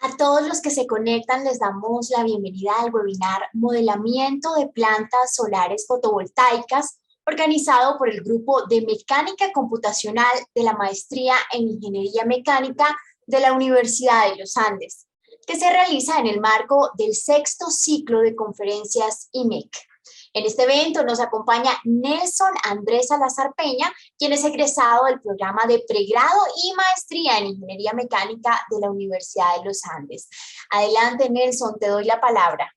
A todos los que se conectan les damos la bienvenida al webinar Modelamiento de plantas solares fotovoltaicas, organizado por el Grupo de Mecánica Computacional de la Maestría en Ingeniería Mecánica de la Universidad de los Andes, que se realiza en el marco del sexto ciclo de conferencias IMEC. En este evento nos acompaña Nelson Andrés Salazar Peña, quien es egresado del programa de pregrado y maestría en Ingeniería Mecánica de la Universidad de los Andes. Adelante, Nelson, te doy la palabra.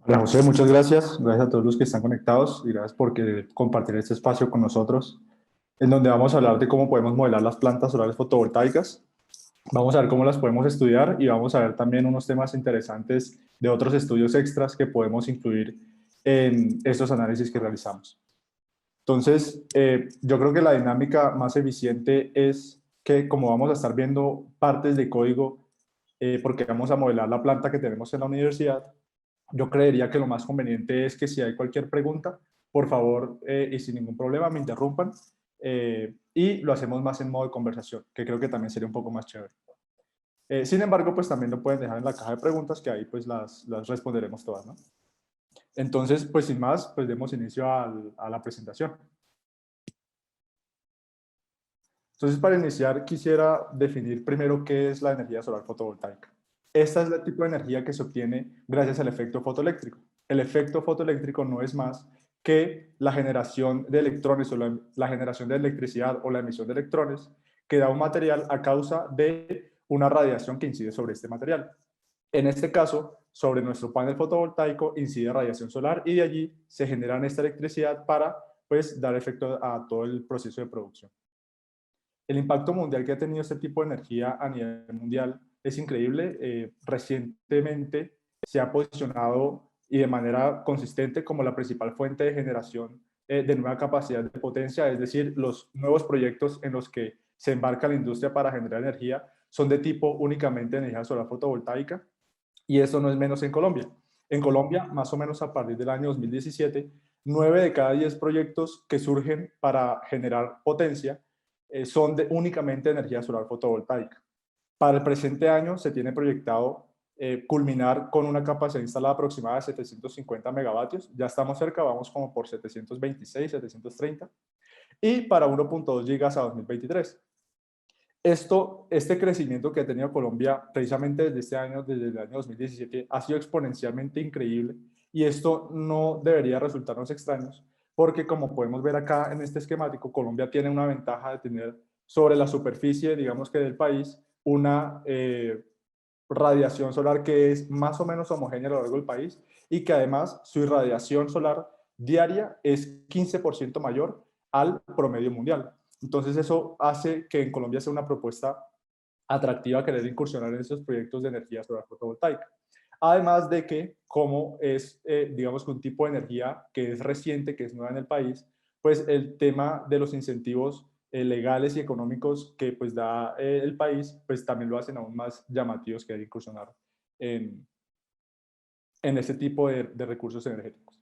Hola José, muchas gracias. Gracias a todos los que están conectados y gracias por compartir este espacio con nosotros, en donde vamos a hablar de cómo podemos modelar las plantas solares fotovoltaicas. Vamos a ver cómo las podemos estudiar y vamos a ver también unos temas interesantes de otros estudios extras que podemos incluir en estos análisis que realizamos. Entonces, yo creo que la dinámica más eficiente es que, como vamos a estar viendo partes de código, porque vamos a modelar la planta que tenemos en la universidad, yo creería que lo más conveniente es que si hay cualquier pregunta, por favor, y sin ningún problema, me interrumpan, y lo hacemos más en modo de conversación, que creo que también sería un poco más chévere. Sin embargo, pues también lo pueden dejar en la caja de preguntas, que ahí pues las responderemos todas, ¿no? Entonces, pues sin más, pues demos inicio a la presentación. Entonces, para iniciar, quisiera definir primero qué es la energía solar fotovoltaica. Esta es el tipo de energía que se obtiene gracias al efecto fotoeléctrico. El efecto fotoeléctrico no es más que la generación de electrones o la generación de electricidad o la emisión de electrones que da un material a causa de una radiación que incide sobre este material. En este caso, sobre nuestro panel fotovoltaico incide radiación solar y de allí se genera esta electricidad para pues, dar efecto a todo el proceso de producción. El impacto mundial que ha tenido este tipo de energía a nivel mundial es increíble. Recientemente se ha posicionado y de manera consistente como la principal fuente de generación de nueva capacidad de potencia, es decir, los nuevos proyectos en los que se embarca la industria para generar energía son de tipo únicamente energía solar fotovoltaica, y eso no es menos en Colombia. En Colombia, más o menos a partir del año 2017, 9 de cada 10 proyectos que surgen para generar potencia son únicamente energía solar fotovoltaica. Para el presente año se tiene proyectado culminar con una capacidad instalada aproximada de 750 megavatios. Ya estamos cerca, vamos como por 726, 730. Y para 1.2 gigas a 2023. Este crecimiento que ha tenido Colombia precisamente desde este año, desde el año 2017, ha sido exponencialmente increíble, y esto no debería resultarnos extraños, porque como podemos ver acá en este esquemático, Colombia tiene una ventaja de tener sobre la superficie, digamos que del país, una radiación solar que es más o menos homogénea a lo largo del país, y que además su irradiación solar diaria es 15% mayor al promedio mundial. Entonces eso hace que en Colombia sea una propuesta atractiva querer incursionar en estos proyectos de energía solar fotovoltaica. Además de que, como es, digamos, un tipo de energía que es reciente, que es nueva en el país, pues el tema de los incentivos legales y económicos que pues da el país, pues también lo hacen aún más llamativos querer incursionar en, en este tipo de recursos energéticos.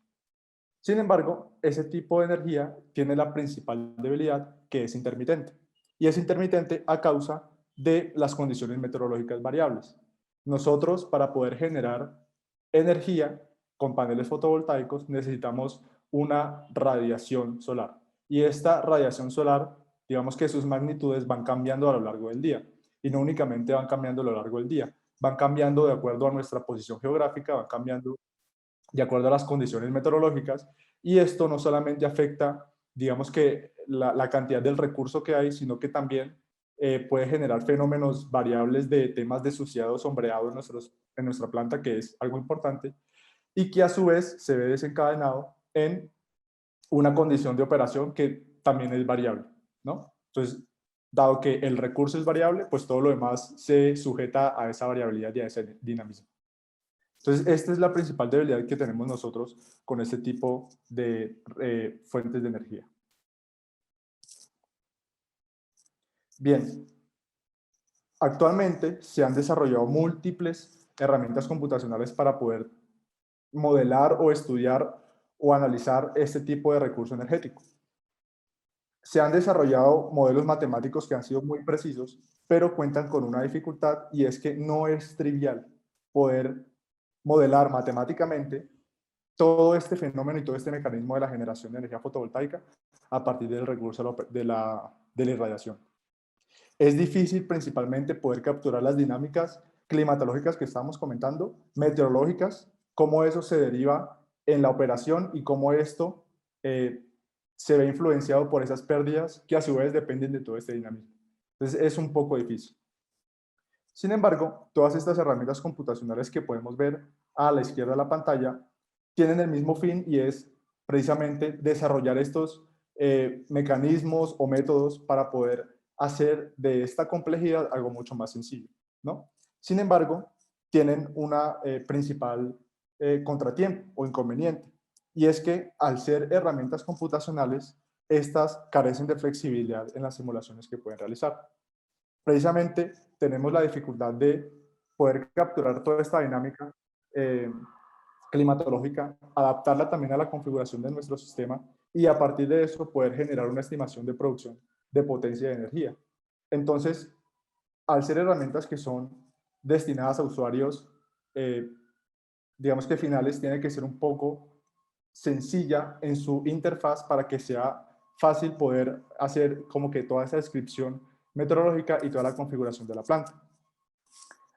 Sin embargo, ese tipo de energía tiene la principal debilidad, que es intermitente. Y es intermitente a causa de las condiciones meteorológicas variables. Nosotros, para poder generar energía con paneles fotovoltaicos, necesitamos una radiación solar. Y esta radiación solar, digamos que sus magnitudes van cambiando a lo largo del día. Y no únicamente van cambiando a lo largo del día, van cambiando de acuerdo a nuestra posición geográfica, van cambiando de acuerdo a las condiciones meteorológicas, y esto no solamente afecta, digamos que la cantidad del recurso que hay, sino que también puede generar fenómenos variables de temas de suciedad o sombreado en nuestra planta, que es algo importante, y que a su vez se ve desencadenado en una condición de operación que también es variable, ¿no? Entonces, dado que el recurso es variable, pues todo lo demás se sujeta a esa variabilidad y a ese dinamismo. Entonces, esta es la principal debilidad que tenemos nosotros con este tipo de fuentes de energía. Bien, actualmente se han desarrollado múltiples herramientas computacionales para poder modelar o estudiar o analizar este tipo de recurso energético. Se han desarrollado modelos matemáticos que han sido muy precisos, pero cuentan con una dificultad y es que no es trivial poder modelar matemáticamente todo este fenómeno y todo este mecanismo de la generación de energía fotovoltaica a partir del recurso de la irradiación. Es difícil principalmente poder capturar las dinámicas climatológicas que estamos comentando, meteorológicas, cómo eso se deriva en la operación y cómo esto se ve influenciado por esas pérdidas que a su vez dependen de todo este dinamismo. Entonces es un poco difícil. Sin embargo, todas estas herramientas computacionales que podemos ver a la izquierda de la pantalla tienen el mismo fin y es precisamente desarrollar estos mecanismos o métodos para poder hacer de esta complejidad algo mucho más sencillo, ¿no? Sin embargo, tienen una principal contratiempo o inconveniente, y es que al ser herramientas computacionales, estas carecen de flexibilidad en las simulaciones que pueden realizar. Precisamente tenemos la dificultad de poder capturar toda esta dinámica eh, climatológica, adaptarla también a la configuración de nuestro sistema y a partir de eso poder generar una estimación de producción de potencia de energía. Entonces, al ser herramientas que son destinadas a usuarios, digamos que finales, tiene que ser un poco sencilla en su interfaz para que sea fácil poder hacer como que toda esa descripción meteorológica y toda la configuración de la planta.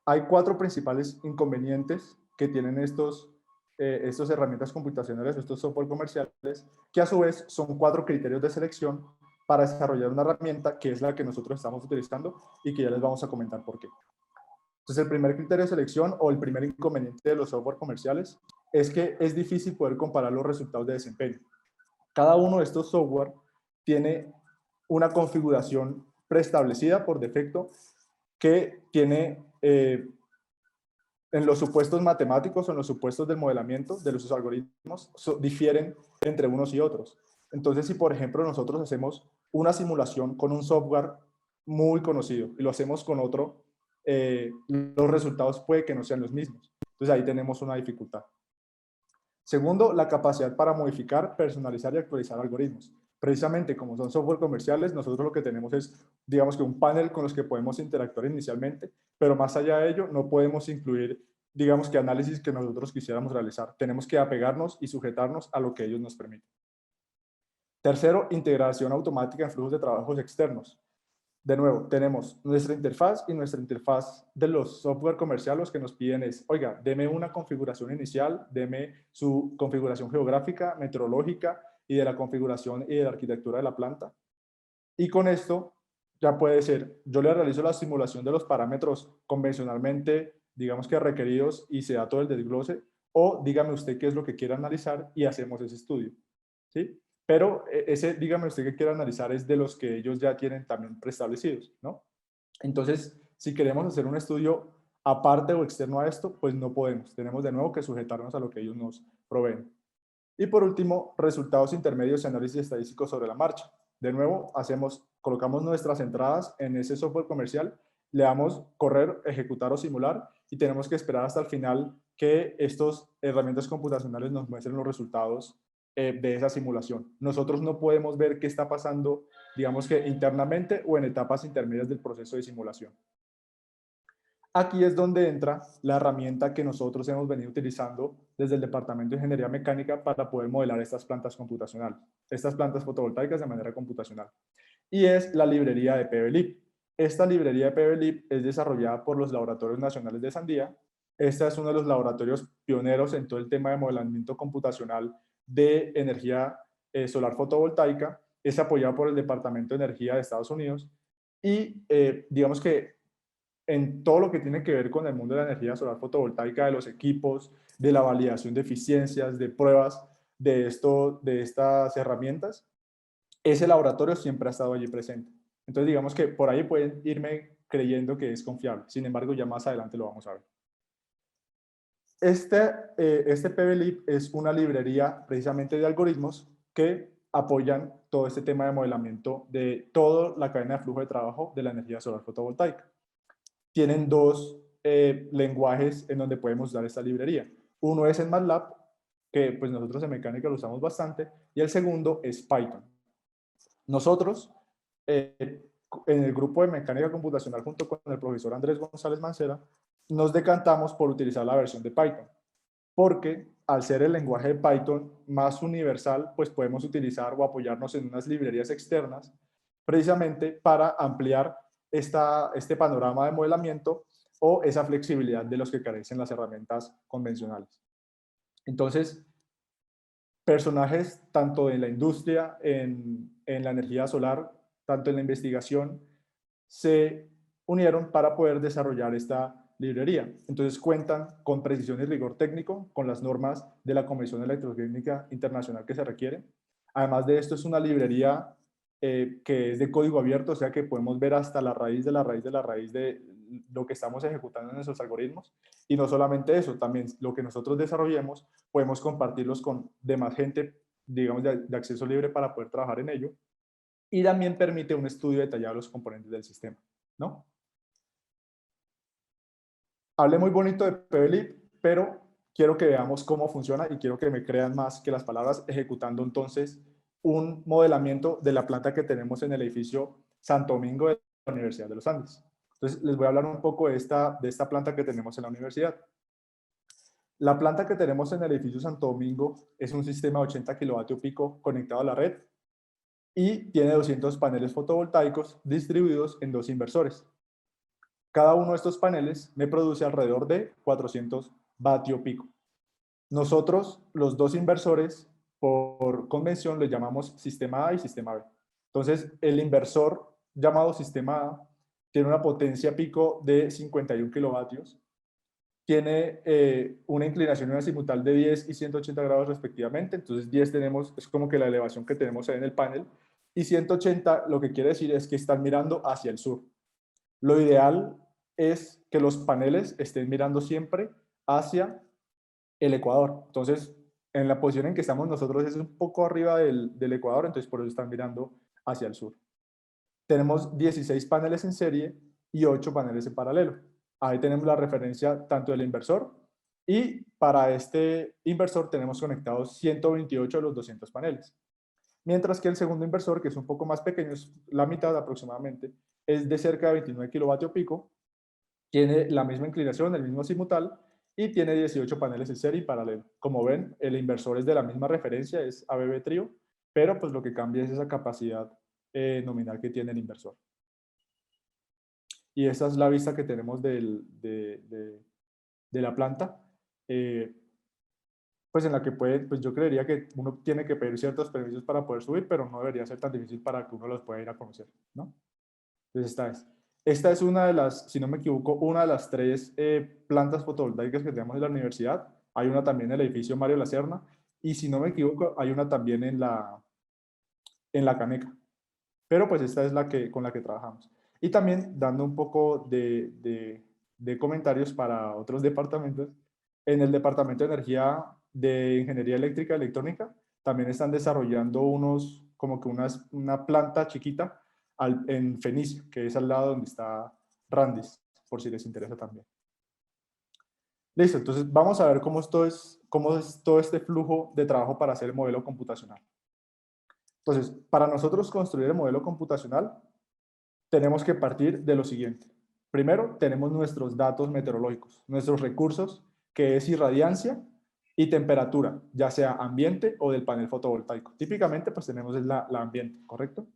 Hay 4 principales inconvenientes que tienen estas herramientas computacionales, estos software comerciales, que a su vez son 4 criterios de selección para desarrollar una herramienta que es la que nosotros estamos utilizando y que ya les vamos a comentar por qué. Entonces, el primer criterio de selección o el primer inconveniente de los software comerciales es que es difícil poder comparar los resultados de desempeño. Cada uno de estos software tiene una configuración preestablecida por defecto que tiene en los supuestos matemáticos o en los supuestos del modelamiento de los algoritmos difieren entre unos y otros. Entonces, si por ejemplo nosotros hacemos una simulación con un software muy conocido y lo hacemos con otro, los resultados puede que no sean los mismos. Entonces ahí tenemos una dificultad. Segundo, la capacidad para modificar, personalizar y actualizar algoritmos. Precisamente como son software comerciales, nosotros lo que tenemos es, digamos que un panel con los que podemos interactuar inicialmente, pero más allá de ello no podemos incluir, digamos que análisis que nosotros quisiéramos realizar. Tenemos que apegarnos y sujetarnos a lo que ellos nos permiten. Tercero, integración automática en flujos de trabajos externos. De nuevo, tenemos nuestra interfaz y nuestra interfaz de los software comerciales que nos piden es, oiga, deme una configuración inicial, deme su configuración geográfica, meteorológica y de la configuración y de la arquitectura de la planta. Y con esto ya puede ser, yo le realizo la simulación de los parámetros convencionalmente, digamos que requeridos y se da todo el desglose, o dígame usted qué es lo que quiere analizar y hacemos ese estudio. ¿Sí? Pero ese, dígame usted que quiere analizar, es de los que ellos ya tienen también preestablecidos, ¿no? Entonces, si queremos hacer un estudio aparte o externo a esto, pues no podemos. Tenemos de nuevo que sujetarnos a lo que ellos nos proveen. Y por último, resultados intermedios y análisis estadístico sobre la marcha. De nuevo, colocamos nuestras entradas en ese software comercial, le damos correr, ejecutar o simular y tenemos que esperar hasta el final que estas herramientas computacionales nos muestren los resultados de esa simulación. Nosotros no podemos ver qué está pasando, digamos que internamente o en etapas intermedias del proceso de simulación. Aquí es donde entra la herramienta que nosotros hemos venido utilizando desde el Departamento de Ingeniería Mecánica para poder modelar estas plantas computacionales, estas plantas fotovoltaicas de manera computacional. Y es la librería de PVLib. Esta librería de PVLib es desarrollada por los Laboratorios Nacionales de Sandía. Este es uno de los laboratorios pioneros en todo el tema de modelamiento computacional de energía solar fotovoltaica. Es apoyado por el Departamento de Energía de Estados Unidos y digamos que en todo lo que tiene que ver con el mundo de la energía solar fotovoltaica, de los equipos, de la validación de eficiencias, de pruebas de estas herramientas, ese laboratorio siempre ha estado allí presente. Entonces digamos que por ahí pueden irme creyendo que es confiable. Sin embargo, ya más adelante lo vamos a ver. Este PVLib es una librería precisamente de algoritmos que apoyan todo este tema de modelamiento de toda la cadena de flujo de trabajo de la energía solar fotovoltaica. Tienen 2 lenguajes en donde podemos usar esta librería. Uno es en MATLAB, que pues nosotros en mecánica lo usamos bastante, y el segundo es Python. Nosotros, en el grupo de mecánica computacional, junto con el profesor Andrés González Mancera, nos decantamos por utilizar la versión de Python, porque al ser el lenguaje de Python más universal, pues podemos utilizar o apoyarnos en unas librerías externas, precisamente para ampliar este panorama de modelamiento o esa flexibilidad de los que carecen las herramientas convencionales. Entonces, personajes tanto en la industria, en la energía solar, tanto en la investigación, se unieron para poder desarrollar esta librería. Entonces cuentan con precisión y rigor técnico, con las normas de la Convención Electrotécnica Internacional que se requieren. Además de esto, es una librería que es de código abierto, o sea que podemos ver hasta la raíz de la raíz de la raíz de lo que estamos ejecutando en nuestros algoritmos. Y no solamente eso, también lo que nosotros desarrollemos, podemos compartirlos con demás gente, digamos, de acceso libre para poder trabajar en ello. Y también permite un estudio detallado de los componentes del sistema, ¿no? Hablé muy bonito de PBLib, pero quiero que veamos cómo funciona y quiero que me crean más que las palabras, ejecutando entonces un modelamiento de la planta que tenemos en el edificio Santo Domingo de la Universidad de los Andes. Entonces, les voy a hablar un poco de esta planta que tenemos en la universidad. La planta que tenemos en el edificio Santo Domingo es un sistema de 80 kilovatios pico conectado a la red y tiene 200 paneles fotovoltaicos distribuidos en 2 inversores. Cada uno de estos paneles me produce alrededor de 400 vatio pico. Nosotros, los 2 inversores, por convención, les llamamos sistema A y sistema B. Entonces, el inversor llamado sistema A tiene una potencia pico de 51 kilovatios, tiene una inclinación y una azimutal de 10 y 180 grados respectivamente. Entonces, 10 tenemos, es como que la elevación que tenemos ahí en el panel, y 180 lo que quiere decir es que están mirando hacia el sur. Lo ideal es que los paneles estén mirando siempre hacia el ecuador. Entonces, en la posición en que estamos nosotros es un poco arriba del ecuador, entonces por eso están mirando hacia el sur. Tenemos 16 paneles en serie y 8 paneles en paralelo. Ahí tenemos la referencia tanto del inversor, y para este inversor tenemos conectados 128 de los 200 paneles. Mientras que el segundo inversor, que es un poco más pequeño, es la mitad aproximadamente, es de cerca de 29 kilovatios pico, tiene la misma inclinación, el mismo azimutal, y tiene 18 paneles en serie y paralelo. Como ven, el inversor es de la misma referencia, es ABB Trio, pero pues lo que cambia es esa capacidad nominal que tiene el inversor. Y esta es la vista que tenemos de la planta, pues en la que pues yo creería que uno tiene que pedir ciertos permisos para poder subir, pero no debería ser tan difícil para que uno los pueda ir a conocer, ¿no? Entonces esta es una de las, si no me equivoco, una de las 3 plantas fotovoltaicas que tenemos en la universidad. Hay una también en el edificio Mario Lacerna, y si no me equivoco, hay una también en la Caneca. Pero pues esta es con la que trabajamos. Y también dando un poco de comentarios para otros departamentos, en el departamento de energía de ingeniería eléctrica y electrónica, también están desarrollando como que una planta chiquita en Fenicia, que es al lado donde está Randis, por si les interesa también. Listo, entonces vamos a ver cómo es todo este flujo de trabajo para hacer el modelo computacional. Entonces, para nosotros construir el modelo computacional, tenemos que partir de lo siguiente. Primero, tenemos nuestros datos meteorológicos, nuestros recursos, que es irradiancia y temperatura, ya sea ambiente o del panel fotovoltaico. Típicamente, pues tenemos la ambiente, ¿correcto?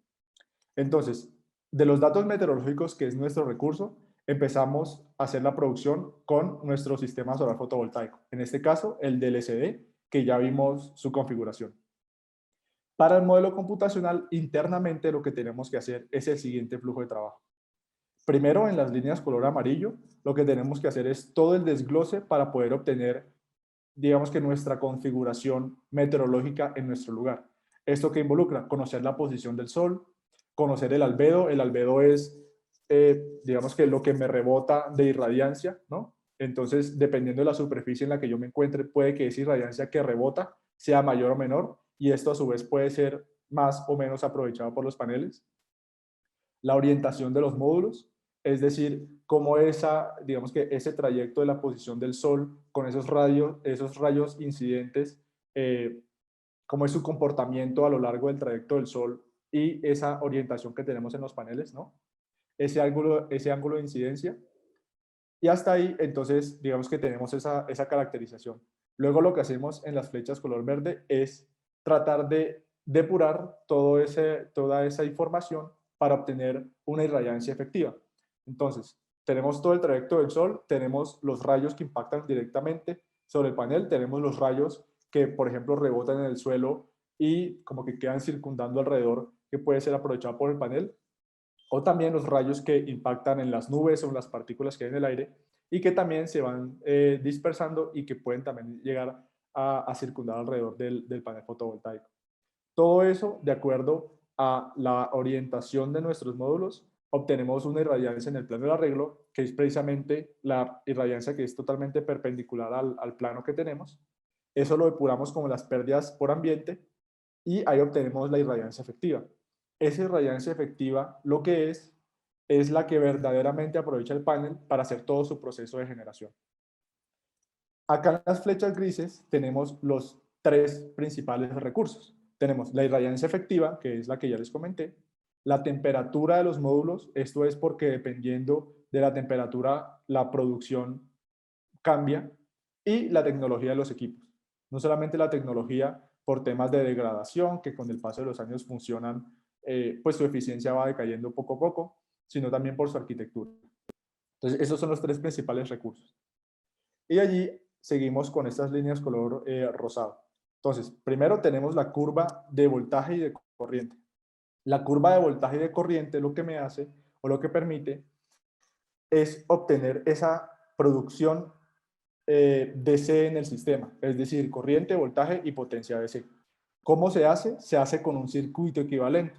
Entonces, de los datos meteorológicos, que es nuestro recurso, empezamos a hacer la producción con nuestro sistema solar fotovoltaico. En este caso, el del LCD, que ya vimos su configuración. Para el modelo computacional, internamente lo que tenemos que hacer es el siguiente flujo de trabajo. Primero, en las líneas color amarillo, lo que tenemos que hacer es todo el desglose para poder obtener, digamos que nuestra configuración meteorológica en nuestro lugar. ¿Esto que involucra? Conocer la posición del sol, conocer el albedo. El albedo es, digamos que lo que me rebota de irradiancia, ¿no? Entonces, dependiendo de la superficie en la que yo me encuentre, puede que esa irradiancia que rebota sea mayor o menor, y esto a su vez puede ser más o menos aprovechado por los paneles. La orientación de los módulos, es decir, cómo digamos que ese trayecto de la posición del sol con esos rayos incidentes, cómo es su comportamiento a lo largo del trayecto del sol y esa orientación que tenemos en los paneles, ¿no? Ese ángulo de incidencia. Y hasta ahí, entonces, digamos que tenemos esa caracterización. Luego lo que hacemos en las flechas color verde es tratar de depurar toda esa información para obtener una irradiancia efectiva. Entonces, tenemos todo el trayecto del sol, tenemos los rayos que impactan directamente sobre el panel, tenemos los rayos que, por ejemplo, rebotan en el suelo y como que quedan circundando alrededor, que puede ser aprovechado por el panel, o también los rayos que impactan en las nubes o en las partículas que hay en el aire y que también se van dispersando y que pueden también llegar a circundar alrededor del panel fotovoltaico. Todo eso, de acuerdo a la orientación de nuestros módulos, obtenemos una irradiancia en el plano del arreglo, que es precisamente la irradiancia que es totalmente perpendicular al plano que tenemos. Eso lo depuramos como las pérdidas por ambiente y ahí obtenemos la irradiancia efectiva. Esa irradiancia efectiva lo que es la que verdaderamente aprovecha el panel para hacer todo su proceso de generación. Acá en las flechas grises tenemos los tres principales recursos. Tenemos la irradiancia efectiva, que es la que ya les comenté, la temperatura de los módulos, esto es porque dependiendo de la temperatura la producción cambia, y la tecnología de los equipos. No solamente la tecnología por temas de degradación, que con el paso de los años funcionan, pues su eficiencia va decayendo poco a poco, sino también por su arquitectura. Entonces, esos son los tres principales recursos. Y allí seguimos con estas líneas color rosado. Entonces, primero tenemos la curva de voltaje y de corriente. La curva de voltaje y de corriente lo que me hace, o lo que permite, es obtener esa producción DC en el sistema, es decir, corriente, voltaje y potencia DC. ¿Cómo se hace? Se hace con un circuito equivalente.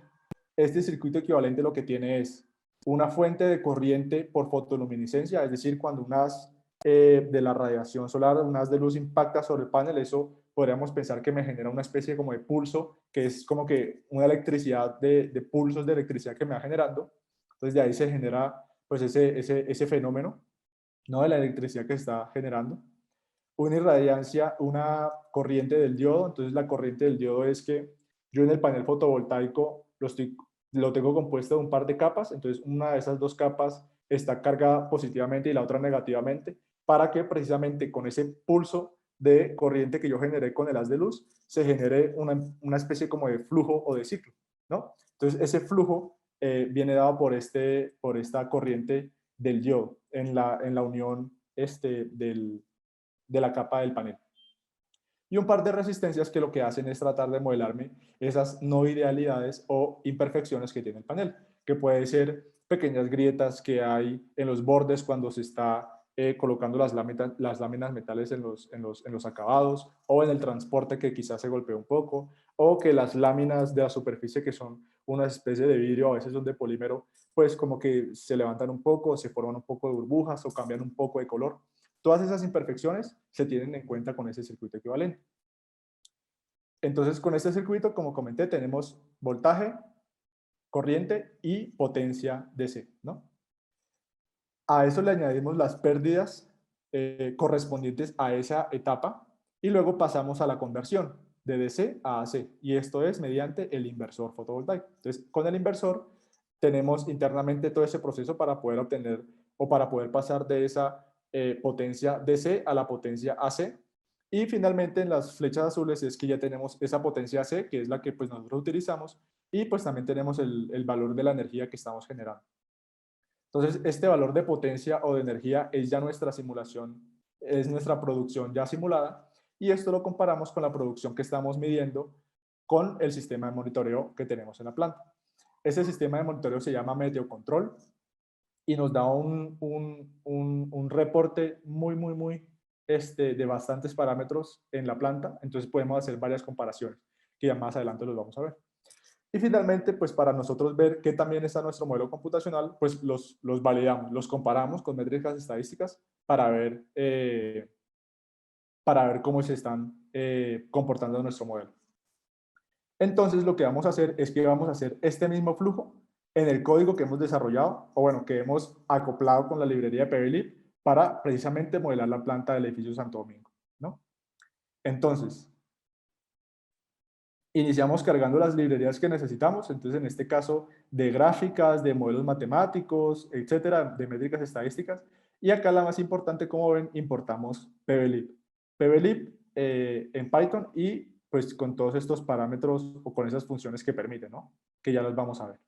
Este circuito equivalente lo que tiene es una fuente de corriente por fotoluminiscencia, es decir, cuando un haz de la radiación solar, un haz de luz impacta sobre el panel, eso podríamos pensar que me genera una especie como de pulso, que es como que una electricidad de pulsos de electricidad que me va generando. Entonces de ahí se genera pues ese fenómeno, ¿no? De la electricidad que está generando. Una irradiancia, una corriente del diodo. Entonces la corriente del diodo es que yo en el panel fotovoltaico lo tengo compuesto de un par de capas, entonces una de esas dos capas está cargada positivamente y la otra negativamente, para que precisamente con ese pulso de corriente que yo generé con el haz de luz, se genere una especie como de flujo o de ciclo, ¿no? Entonces ese flujo viene dado por esta corriente del diodo en la unión de la capa del panel. Y un par de resistencias que lo que hacen es tratar de modelarme esas no idealidades o imperfecciones que tiene el panel, que puede ser pequeñas grietas que hay en los bordes cuando se está colocando las láminas metales en los acabados, o en el transporte que quizás se golpea un poco, o que las láminas de la superficie, que son una especie de vidrio, a veces son de polímero, pues como que se levantan un poco, se forman un poco de burbujas o cambian un poco de color. Todas esas imperfecciones se tienen en cuenta con ese circuito equivalente. Entonces, con este circuito, como comenté, tenemos voltaje, corriente y potencia DC, ¿no? A eso le añadimos las pérdidas correspondientes a esa etapa y luego pasamos a la conversión de DC a AC, y esto es mediante el inversor fotovoltaico. Entonces, con el inversor tenemos internamente todo ese proceso para poder obtener o para poder pasar de esa potencia DC a la potencia AC. Y finalmente en las flechas azules es que ya tenemos esa potencia AC, que es la que pues nosotros utilizamos, y pues también tenemos el valor de la energía que estamos generando. Entonces, este valor de potencia o de energía es ya nuestra simulación, es nuestra producción ya simulada, y esto lo comparamos con la producción que estamos midiendo con el sistema de monitoreo que tenemos en la planta. Ese sistema de monitoreo se llama Meteo Control y nos da un reporte muy de bastantes parámetros en la planta, entonces podemos hacer varias comparaciones, que ya más adelante los vamos a ver. Y finalmente, pues para nosotros ver qué también está nuestro modelo computacional, pues los validamos, los comparamos con métricas estadísticas para ver cómo se están comportando nuestro modelo. Entonces, lo que vamos a hacer es que vamos a hacer este mismo flujo en el código que hemos desarrollado, o bueno, que hemos acoplado con la librería de PBLib para precisamente modelar la planta del edificio Santo Domingo, ¿no? Entonces, Iniciamos cargando las librerías que necesitamos, entonces en este caso de gráficas, de modelos matemáticos, etcétera, de métricas estadísticas. Y acá la más importante, como ven, importamos pblib. Pblib en Python y pues con todos estos parámetros o con esas funciones que permiten, ¿no? Que ya las vamos a ver.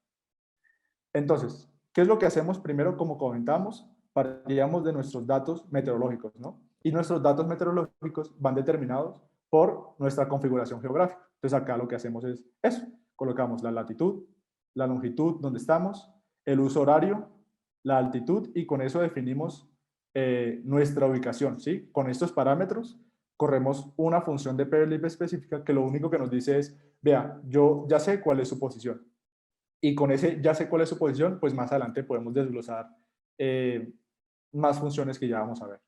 Entonces, ¿qué es lo que hacemos primero? Como comentamos, partiríamos de nuestros datos meteorológicos, ¿no? Y nuestros datos meteorológicos van determinados por nuestra configuración geográfica. Entonces, acá lo que hacemos es eso. Colocamos la latitud, la longitud donde estamos, el uso horario, la altitud y con eso definimos nuestra ubicación, ¿sí? Con estos parámetros corremos una función de plib específica que lo único que nos dice es, vea, yo ya sé cuál es su posición y con ese ya sé cuál es su posición, pues más adelante podemos desglosar eh, más funciones que ya vamos a ver.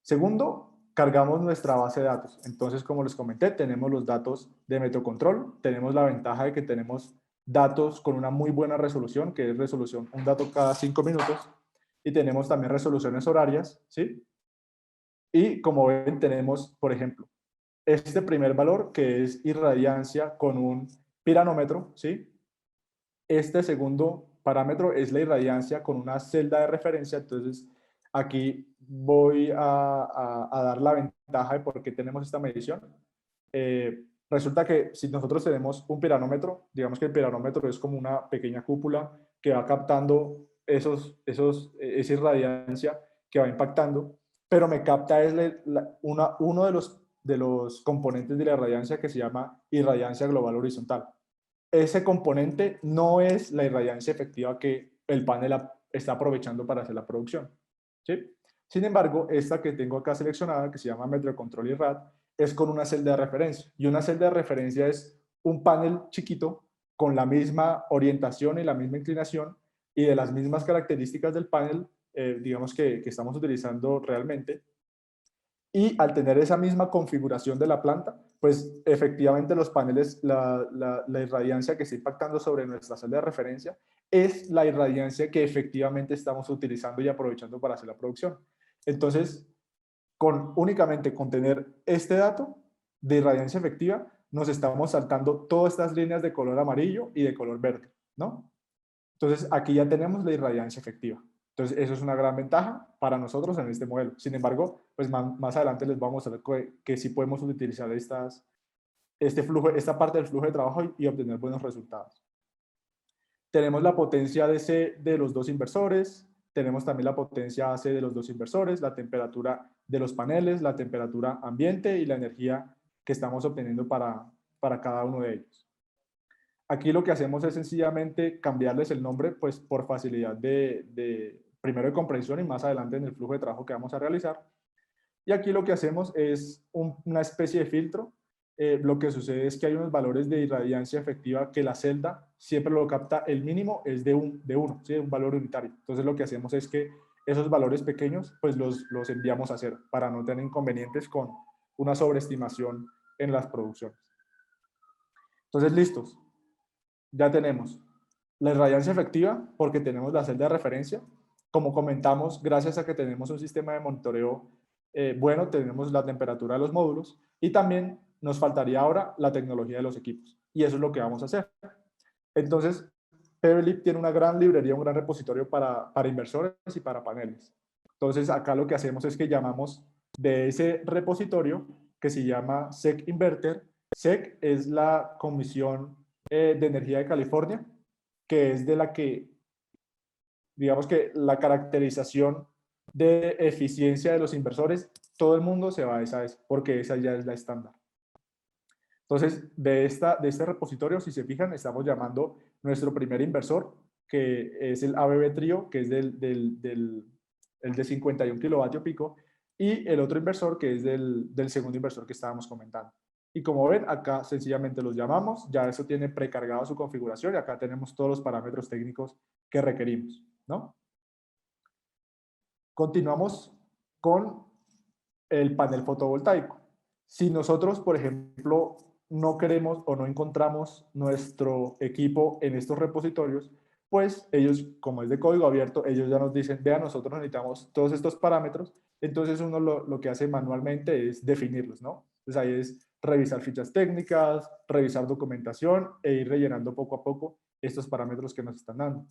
Segundo, cargamos nuestra base de datos. Entonces, como les comenté, tenemos los datos de Meteocontrol, tenemos la ventaja de que tenemos datos con una muy buena resolución, que es resolución, un dato cada 5 minutos, y tenemos también resoluciones horarias, ¿sí? Y como ven, tenemos, por ejemplo, este primer valor, que es irradiancia con un piranómetro, ¿sí? Este segundo parámetro es la irradiancia con una celda de referencia, entonces aquí voy a dar la ventaja de por qué tenemos esta medición. Resulta que si nosotros tenemos un piranómetro, digamos que el piranómetro es como una pequeña cúpula que va captando esa irradiancia que va impactando, pero me capta es uno de los componentes de la irradiancia que se llama irradiancia global horizontal. Ese componente no es la irradiancia efectiva que el panel está aprovechando para hacer la producción, ¿sí? Sin embargo, esta que tengo acá seleccionada, que se llama Meteocontrol IRRAD, es con una celda de referencia. Y una celda de referencia es un panel chiquito con la misma orientación y la misma inclinación y de las mismas características del panel, digamos que estamos utilizando realmente, y al tener esa misma configuración de la planta, pues efectivamente los paneles, la irradiancia que está impactando sobre nuestra celda de referencia es la irradiancia que efectivamente estamos utilizando y aprovechando para hacer la producción. Entonces, únicamente con tener este dato de irradiancia efectiva, nos estamos saltando todas estas líneas de color amarillo y de color verde, ¿no? Entonces, aquí ya tenemos la irradiancia efectiva. Entonces, eso es una gran ventaja para nosotros en este modelo. Sin embargo, pues más adelante les vamos a ver que sí podemos utilizar esta parte del flujo de trabajo y obtener buenos resultados. Tenemos la potencia DC de los dos inversores, tenemos también la potencia AC de los dos inversores, la temperatura de los paneles, la temperatura ambiente y la energía que estamos obteniendo para cada uno de ellos. Aquí lo que hacemos es sencillamente cambiarles el nombre, pues por facilidad primero de comprensión y más adelante en el flujo de trabajo que vamos a realizar. Y aquí lo que hacemos es una especie de filtro. Lo que sucede es que hay unos valores de irradiancia efectiva que la celda siempre lo capta, el mínimo es de 1, ¿sí? Un valor unitario. Entonces lo que hacemos es que esos valores pequeños pues los enviamos a cero para no tener inconvenientes con una sobreestimación en las producciones. Entonces, listos. Ya tenemos la irradiancia efectiva porque tenemos la celda de referencia. Como comentamos, gracias a que tenemos un sistema de monitoreo bueno, tenemos la temperatura de los módulos y también nos faltaría ahora la tecnología de los equipos. Y eso es lo que vamos a hacer. Entonces, pblib tiene una gran librería, un gran repositorio para inversores y para paneles. Entonces, acá lo que hacemos es que llamamos de ese repositorio que se llama SEC Inverter. SEC es la Comisión de Energía de California, que es de la que, digamos que la caracterización de eficiencia de los inversores, todo el mundo se va a esa, porque esa ya es la estándar. Entonces, de este repositorio, si se fijan, estamos llamando nuestro primer inversor, que es el ABB Trio, que es el de 51 kilovatios pico, y el otro inversor, que es del segundo inversor que estábamos comentando. Y como ven, acá sencillamente los llamamos, ya eso tiene precargado su configuración y acá tenemos todos los parámetros técnicos que requerimos, ¿no? Continuamos con el panel fotovoltaico. Si nosotros, por ejemplo, no queremos o no encontramos nuestro equipo en estos repositorios, pues ellos, como es de código abierto, ellos ya nos dicen, vean, nosotros necesitamos todos estos parámetros, entonces uno lo que hace manualmente es definirlos, ¿no? Entonces ahí es revisar fichas técnicas, revisar documentación e ir rellenando poco a poco estos parámetros que nos están dando.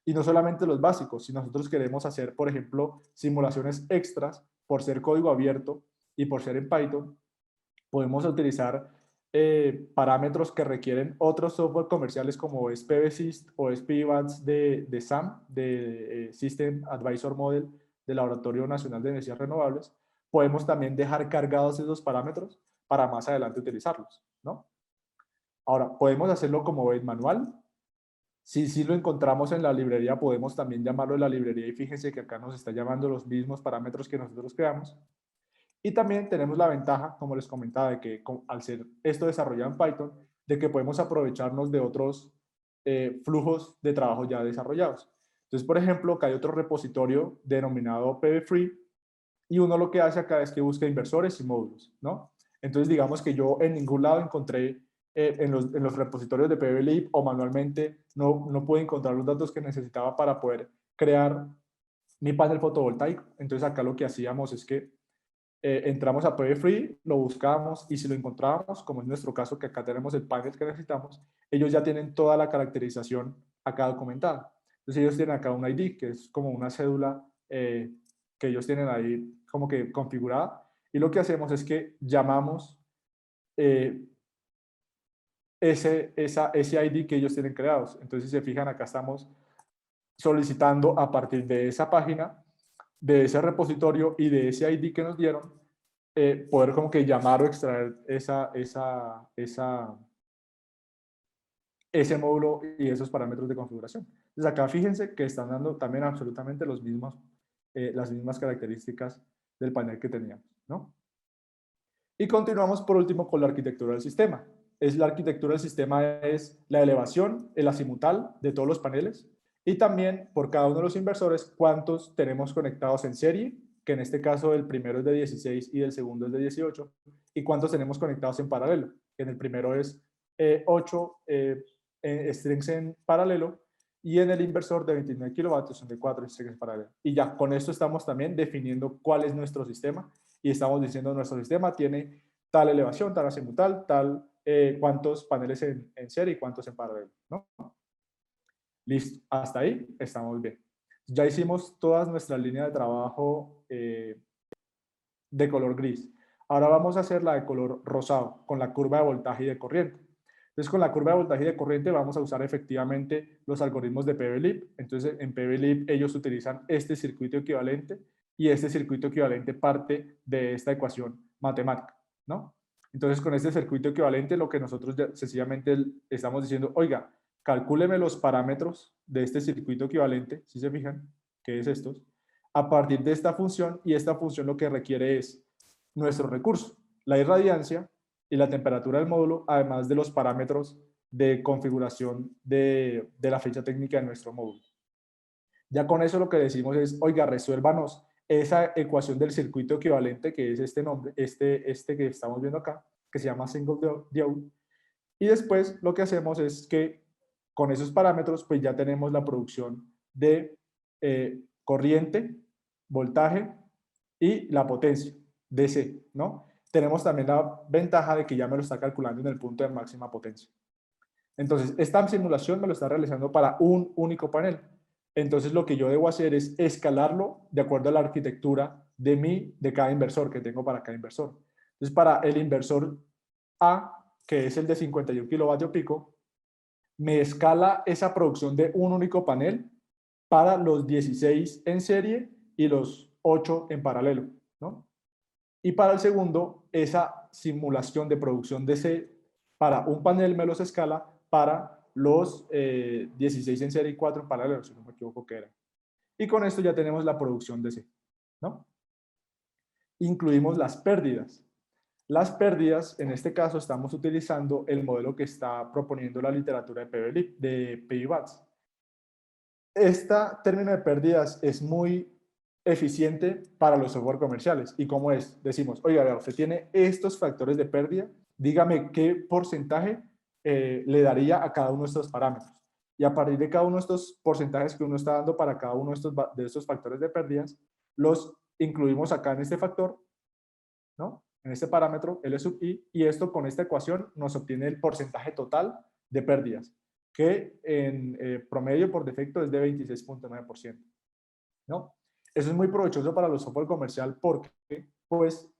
Y no solamente los básicos, si nosotros queremos hacer, por ejemplo, simulaciones extras por ser código abierto y por ser en Python, podemos utilizar parámetros que requieren otros software comerciales como es PVSys o es PVADS de SAM, de System Advisor Model del Laboratorio Nacional de Energías Renovables. Podemos también dejar cargados esos parámetros para más adelante utilizarlos, ¿no? Ahora, podemos hacerlo como en manual. Si lo encontramos en la librería, podemos también llamarlo en la librería y fíjense que acá nos está llamando los mismos parámetros que nosotros creamos. Y también tenemos la ventaja, como les comentaba, de que al ser esto desarrollado en Python, de que podemos aprovecharnos de otros flujos de trabajo ya desarrollados. Entonces, por ejemplo, acá hay otro repositorio denominado PBFree y uno lo que hace acá es que busca inversores y módulos, ¿no? Entonces, digamos que yo en ningún lado encontré en los repositorios de PBLib o manualmente no pude encontrar los datos que necesitaba para poder crear mi panel fotovoltaico. Entonces, acá lo que hacíamos es que entramos a PBFree, lo buscábamos y si lo encontrábamos, como en nuestro caso que acá tenemos el panel que necesitamos, ellos ya tienen toda la caracterización acá documentada. Entonces ellos tienen acá un ID que es como una cédula que ellos tienen ahí como que configurada y lo que hacemos es que llamamos ese ID que ellos tienen creados. Entonces si se fijan acá estamos solicitando a partir de esa página, de ese repositorio y de ese ID que nos dieron, poder como que llamar o extraer ese módulo y esos parámetros de configuración. Entonces acá fíjense que están dando también absolutamente las mismas características del panel que teníamos, ¿no? Y continuamos por último con la arquitectura del sistema. La arquitectura del sistema es la elevación, el azimutal de todos los paneles y también por cada uno de los inversores cuántos tenemos conectados en serie, que en este caso el primero es de 16 y el segundo es de 18, y cuántos tenemos conectados en paralelo. En el primero es 8 strings en paralelo y en el inversor de 29 kilovatios son de 4 strings en paralelo. Y ya, con esto estamos también definiendo cuál es nuestro sistema y estamos diciendo nuestro sistema tiene tal elevación, tal azimutal, tal cuántos paneles en serie y cuántos en paralelo, ¿no? Listo, hasta ahí estamos bien. Ya hicimos todas nuestras líneas de trabajo de color gris. Ahora vamos a hacer la de color rosado, con la curva de voltaje y de corriente. Entonces, con la curva de voltaje y de corriente vamos a usar efectivamente los algoritmos de PVLib. Entonces, en PVLib ellos utilizan este circuito equivalente y este circuito equivalente parte de esta ecuación matemática, ¿no? Entonces, con este circuito equivalente, lo que nosotros sencillamente estamos diciendo, oiga, calcúleme los parámetros de este circuito equivalente, si se fijan, que es estos, a partir de esta función, y esta función lo que requiere es nuestro recurso, la irradiancia y la temperatura del módulo, además de los parámetros de configuración de la fecha técnica de nuestro módulo. Ya con eso lo que decimos es, oiga, resuélvanos esa ecuación del circuito equivalente, que es este nombre, este que estamos viendo acá, que se llama single diode, y después lo que hacemos es que con esos parámetros pues ya tenemos la producción de corriente, voltaje y la potencia, DC, ¿no? Tenemos también la ventaja de que ya me lo está calculando en el punto de máxima potencia. Entonces, esta simulación me lo está realizando para un único panel. Entonces, lo que yo debo hacer es escalarlo de acuerdo a la arquitectura de cada inversor que tengo para cada inversor. Entonces, para el inversor A, que es el de 51 kilovatios pico, me escala esa producción de un único panel para los 16 en serie y los 8 en paralelo, ¿no? Y para el segundo, esa simulación de producción DC para un panel me los escala para los 16 en serie y 4 en paralelo, si no me equivoco que era. Y con esto ya tenemos la producción DC, ¿no? Incluimos las pérdidas. Las pérdidas, en este caso, estamos utilizando el modelo que está proponiendo la literatura de PIVATS. Este término de pérdidas es muy eficiente para los software comerciales. ¿Y cómo es? Decimos, oiga, usted tiene estos factores de pérdida, dígame qué porcentaje le daría a cada uno de estos parámetros. Y a partir de cada uno de estos porcentajes que uno está dando para cada uno de estos factores de pérdidas, los incluimos acá en este factor, ¿no? en este parámetro L sub I, y esto con esta ecuación nos obtiene el porcentaje total de pérdidas, que en promedio por defecto es de 26.9%, ¿no? Eso es muy provechoso para los software comercial porque pues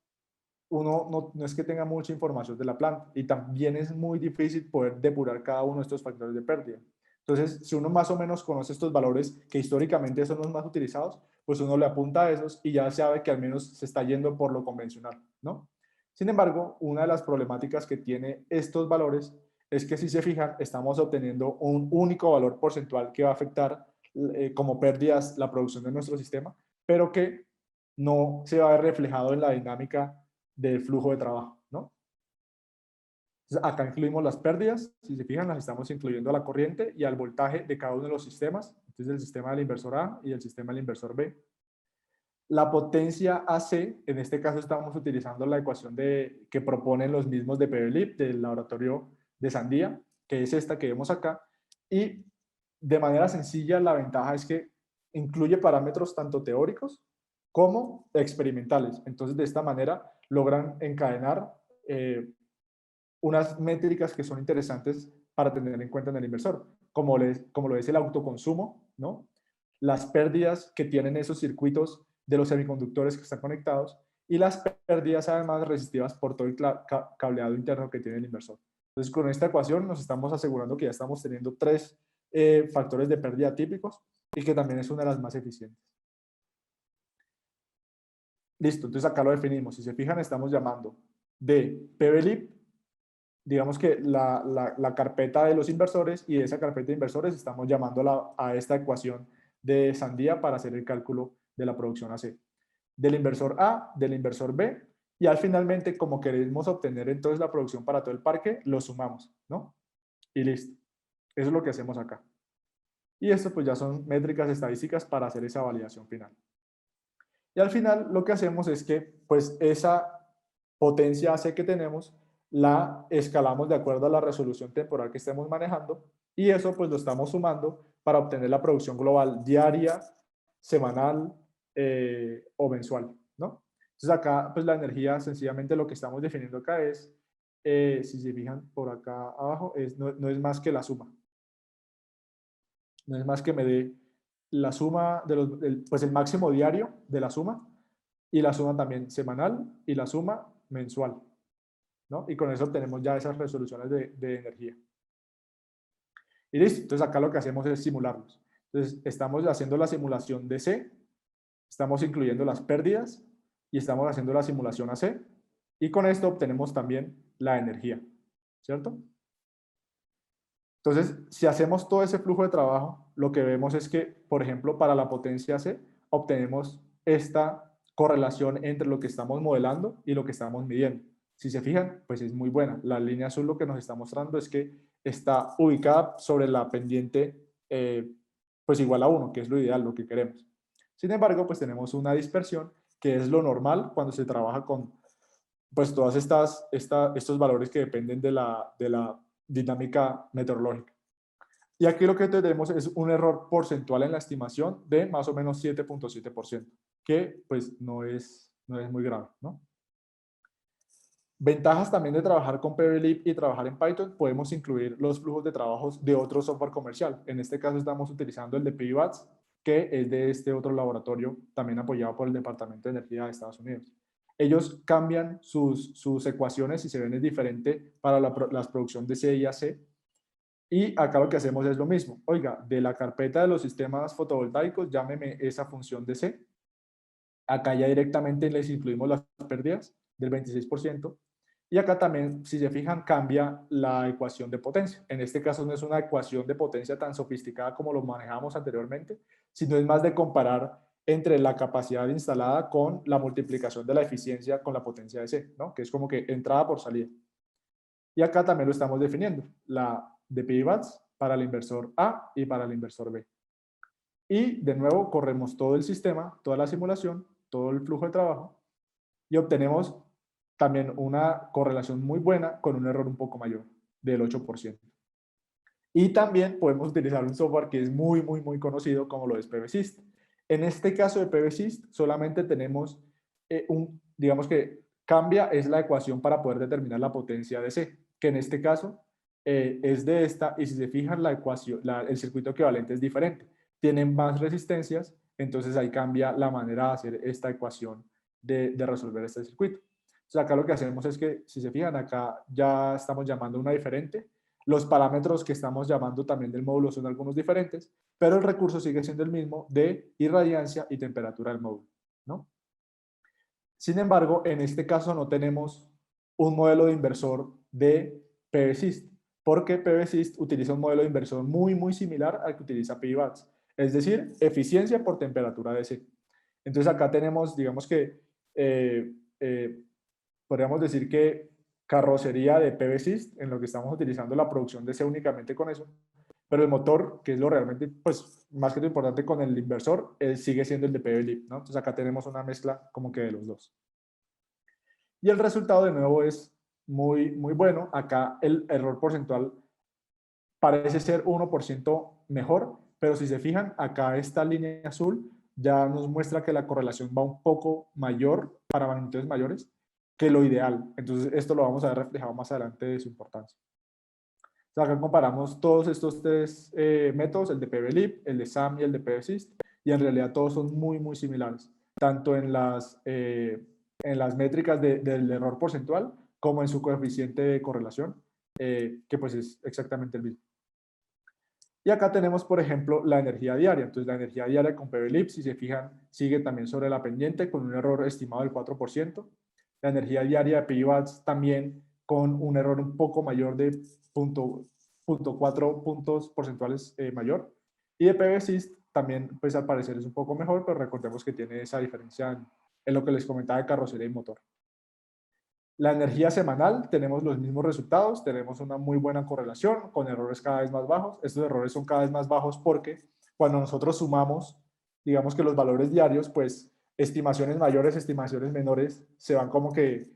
uno no es que tenga mucha información de la planta y también es muy difícil poder depurar cada uno de estos factores de pérdida. Entonces, si uno más o menos conoce estos valores que históricamente son los más utilizados, pues uno le apunta a esos y ya sabe que al menos se está yendo por lo convencional, ¿no? Sin embargo, una de las problemáticas que tiene estos valores es que si se fijan, estamos obteniendo un único valor porcentual que va a afectar como pérdidas la producción de nuestro sistema, pero que no se va a ver reflejado en la dinámica del flujo de trabajo, ¿no? Entonces, acá incluimos las pérdidas, si se fijan, las estamos incluyendo a la corriente y al voltaje de cada uno de los sistemas, entonces el sistema del inversor A y el sistema del inversor B. La potencia AC, en este caso estamos utilizando la ecuación que proponen los mismos de PVLIP, del laboratorio de Sandía, que es esta que vemos acá, y de manera sencilla la ventaja es que incluye parámetros tanto teóricos como experimentales. Entonces, de esta manera logran encadenar unas métricas que son interesantes para tener en cuenta en el inversor, como lo es el autoconsumo, ¿no? Las pérdidas que tienen esos circuitos de los semiconductores que están conectados y las pérdidas además resistivas por todo el cableado interno que tiene el inversor. Entonces, con esta ecuación nos estamos asegurando que ya estamos teniendo tres factores de pérdida típicos y que también es una de las más eficientes. Listo, entonces acá lo definimos. Si se fijan, estamos llamando de PVLIP, digamos que la carpeta de los inversores, y de esa carpeta de inversores estamos llamándola a esta ecuación de Sandía para hacer el cálculo de la producción AC. Del inversor A, del inversor B, y al finalmente, como queremos obtener entonces la producción para todo el parque, lo sumamos, ¿no? Y listo. Eso es lo que hacemos acá. Y esto pues ya son métricas estadísticas para hacer esa validación final. Y al final lo que hacemos es que pues esa potencia AC que tenemos la escalamos de acuerdo a la resolución temporal que estemos manejando y eso pues lo estamos sumando para obtener la producción global diaria, semanal o mensual, ¿no? Entonces acá pues la energía sencillamente lo que estamos definiendo acá es, si se fijan por acá abajo, no es más que la suma. No es más que me dé la suma pues el máximo diario de la suma y la suma también semanal y la suma mensual, ¿no? Y con eso obtenemos ya esas resoluciones de energía. Y listo, entonces acá lo que hacemos es simularlos. Entonces estamos haciendo la simulación de C, estamos incluyendo las pérdidas y estamos haciendo la simulación AC y con esto obtenemos también la energía, ¿cierto? Entonces, si hacemos todo ese flujo de trabajo, lo que vemos es que, por ejemplo, para la potencia C, obtenemos esta correlación entre lo que estamos modelando y lo que estamos midiendo. Si se fijan, pues es muy buena. La línea azul lo que nos está mostrando es que está ubicada sobre la pendiente, pues igual a 1, que es lo ideal, lo que queremos. Sin embargo, pues tenemos una dispersión, que es lo normal cuando se trabaja con, pues todas estos valores que dependen de la dinámica meteorológica. Y aquí lo que tenemos es un error porcentual en la estimación de más o menos 7.7%, que pues no es muy grave, ¿no? Ventajas también de trabajar con PVLib y trabajar en Python, podemos incluir los flujos de trabajos de otro software comercial. En este caso estamos utilizando el de PVATS, que es de este otro laboratorio, también apoyado por el Departamento de Energía de Estados Unidos. Ellos cambian sus ecuaciones y se ven diferente para la producción de C y AC. Y acá lo que hacemos es lo mismo. Oiga, de la carpeta de los sistemas fotovoltaicos, llámeme esa función de C. Acá ya directamente les incluimos las pérdidas del 26%. Y acá también, si se fijan, cambia la ecuación de potencia. En este caso no es una ecuación de potencia tan sofisticada como lo manejamos anteriormente, sino es más de comparar entre la capacidad instalada con la multiplicación de la eficiencia con la potencia de C, ¿no? Que es como que entrada por salida. Y acá también lo estamos definiendo, la de PIVATS para el inversor A y para el inversor B. Y de nuevo corremos todo el sistema, toda la simulación, todo el flujo de trabajo y obtenemos también una correlación muy buena con un error un poco mayor, del 8%. Y también podemos utilizar un software que es muy conocido como lo es PVSYST. En este caso de PVSYST solamente tenemos digamos que Cambia es la ecuación para poder determinar la potencia de C, que en este caso es de esta, y si se fijan, la ecuación, el circuito equivalente es diferente. Tienen más resistencias, entonces ahí cambia la manera de hacer esta ecuación de resolver este circuito. Entonces acá lo que hacemos es que, si se fijan, acá ya estamos llamando una diferente. Los parámetros que estamos llamando también del módulo son algunos diferentes, pero el recurso sigue siendo el mismo de irradiancia y temperatura del módulo, ¿no? Sin embargo, en este caso no tenemos un modelo de inversor de PVSYST, porque PVSYST utiliza un modelo de inversor muy similar al que utiliza PIVATS, es decir, eficiencia por temperatura de C. Entonces acá tenemos, digamos que, eh, eh, podríamos decir que carrocería de PVSYST, en lo que estamos utilizando la producción de C únicamente con eso, pero el motor, que es lo realmente, pues, más que lo importante con el inversor, sigue siendo el de PVLIP, ¿no? Entonces acá tenemos una mezcla como que de los dos. Y el resultado de nuevo es muy bueno. Acá el error porcentual parece ser 1% mejor, pero si se fijan, acá esta línea azul ya nos muestra que la correlación va un poco mayor para magnitudes mayores que lo ideal. Entonces esto lo vamos a ver reflejado más adelante de su importancia. Acá comparamos todos estos tres métodos, el de PVLIP, el de SAM y el de PVSYST, y en realidad todos son muy similares, tanto en las métricas del error porcentual como en su coeficiente de correlación, que pues es exactamente el mismo. Y acá tenemos, por ejemplo, la energía diaria. Entonces, la energía diaria con PVLIP, si se fijan, sigue también sobre la pendiente con un error estimado del 4%. La energía diaria de PIVATS también con un error un poco mayor de 0.4 puntos porcentuales mayor. Y de PVSYST también, pues al parecer es un poco mejor, pero recordemos que tiene esa diferencia en lo que les comentaba de carrocería y motor. La energía semanal, tenemos los mismos resultados, tenemos una muy buena correlación con errores cada vez más bajos. Estos errores son cada vez más bajos porque cuando nosotros sumamos, digamos que los valores diarios, pues estimaciones mayores, estimaciones menores, se van como que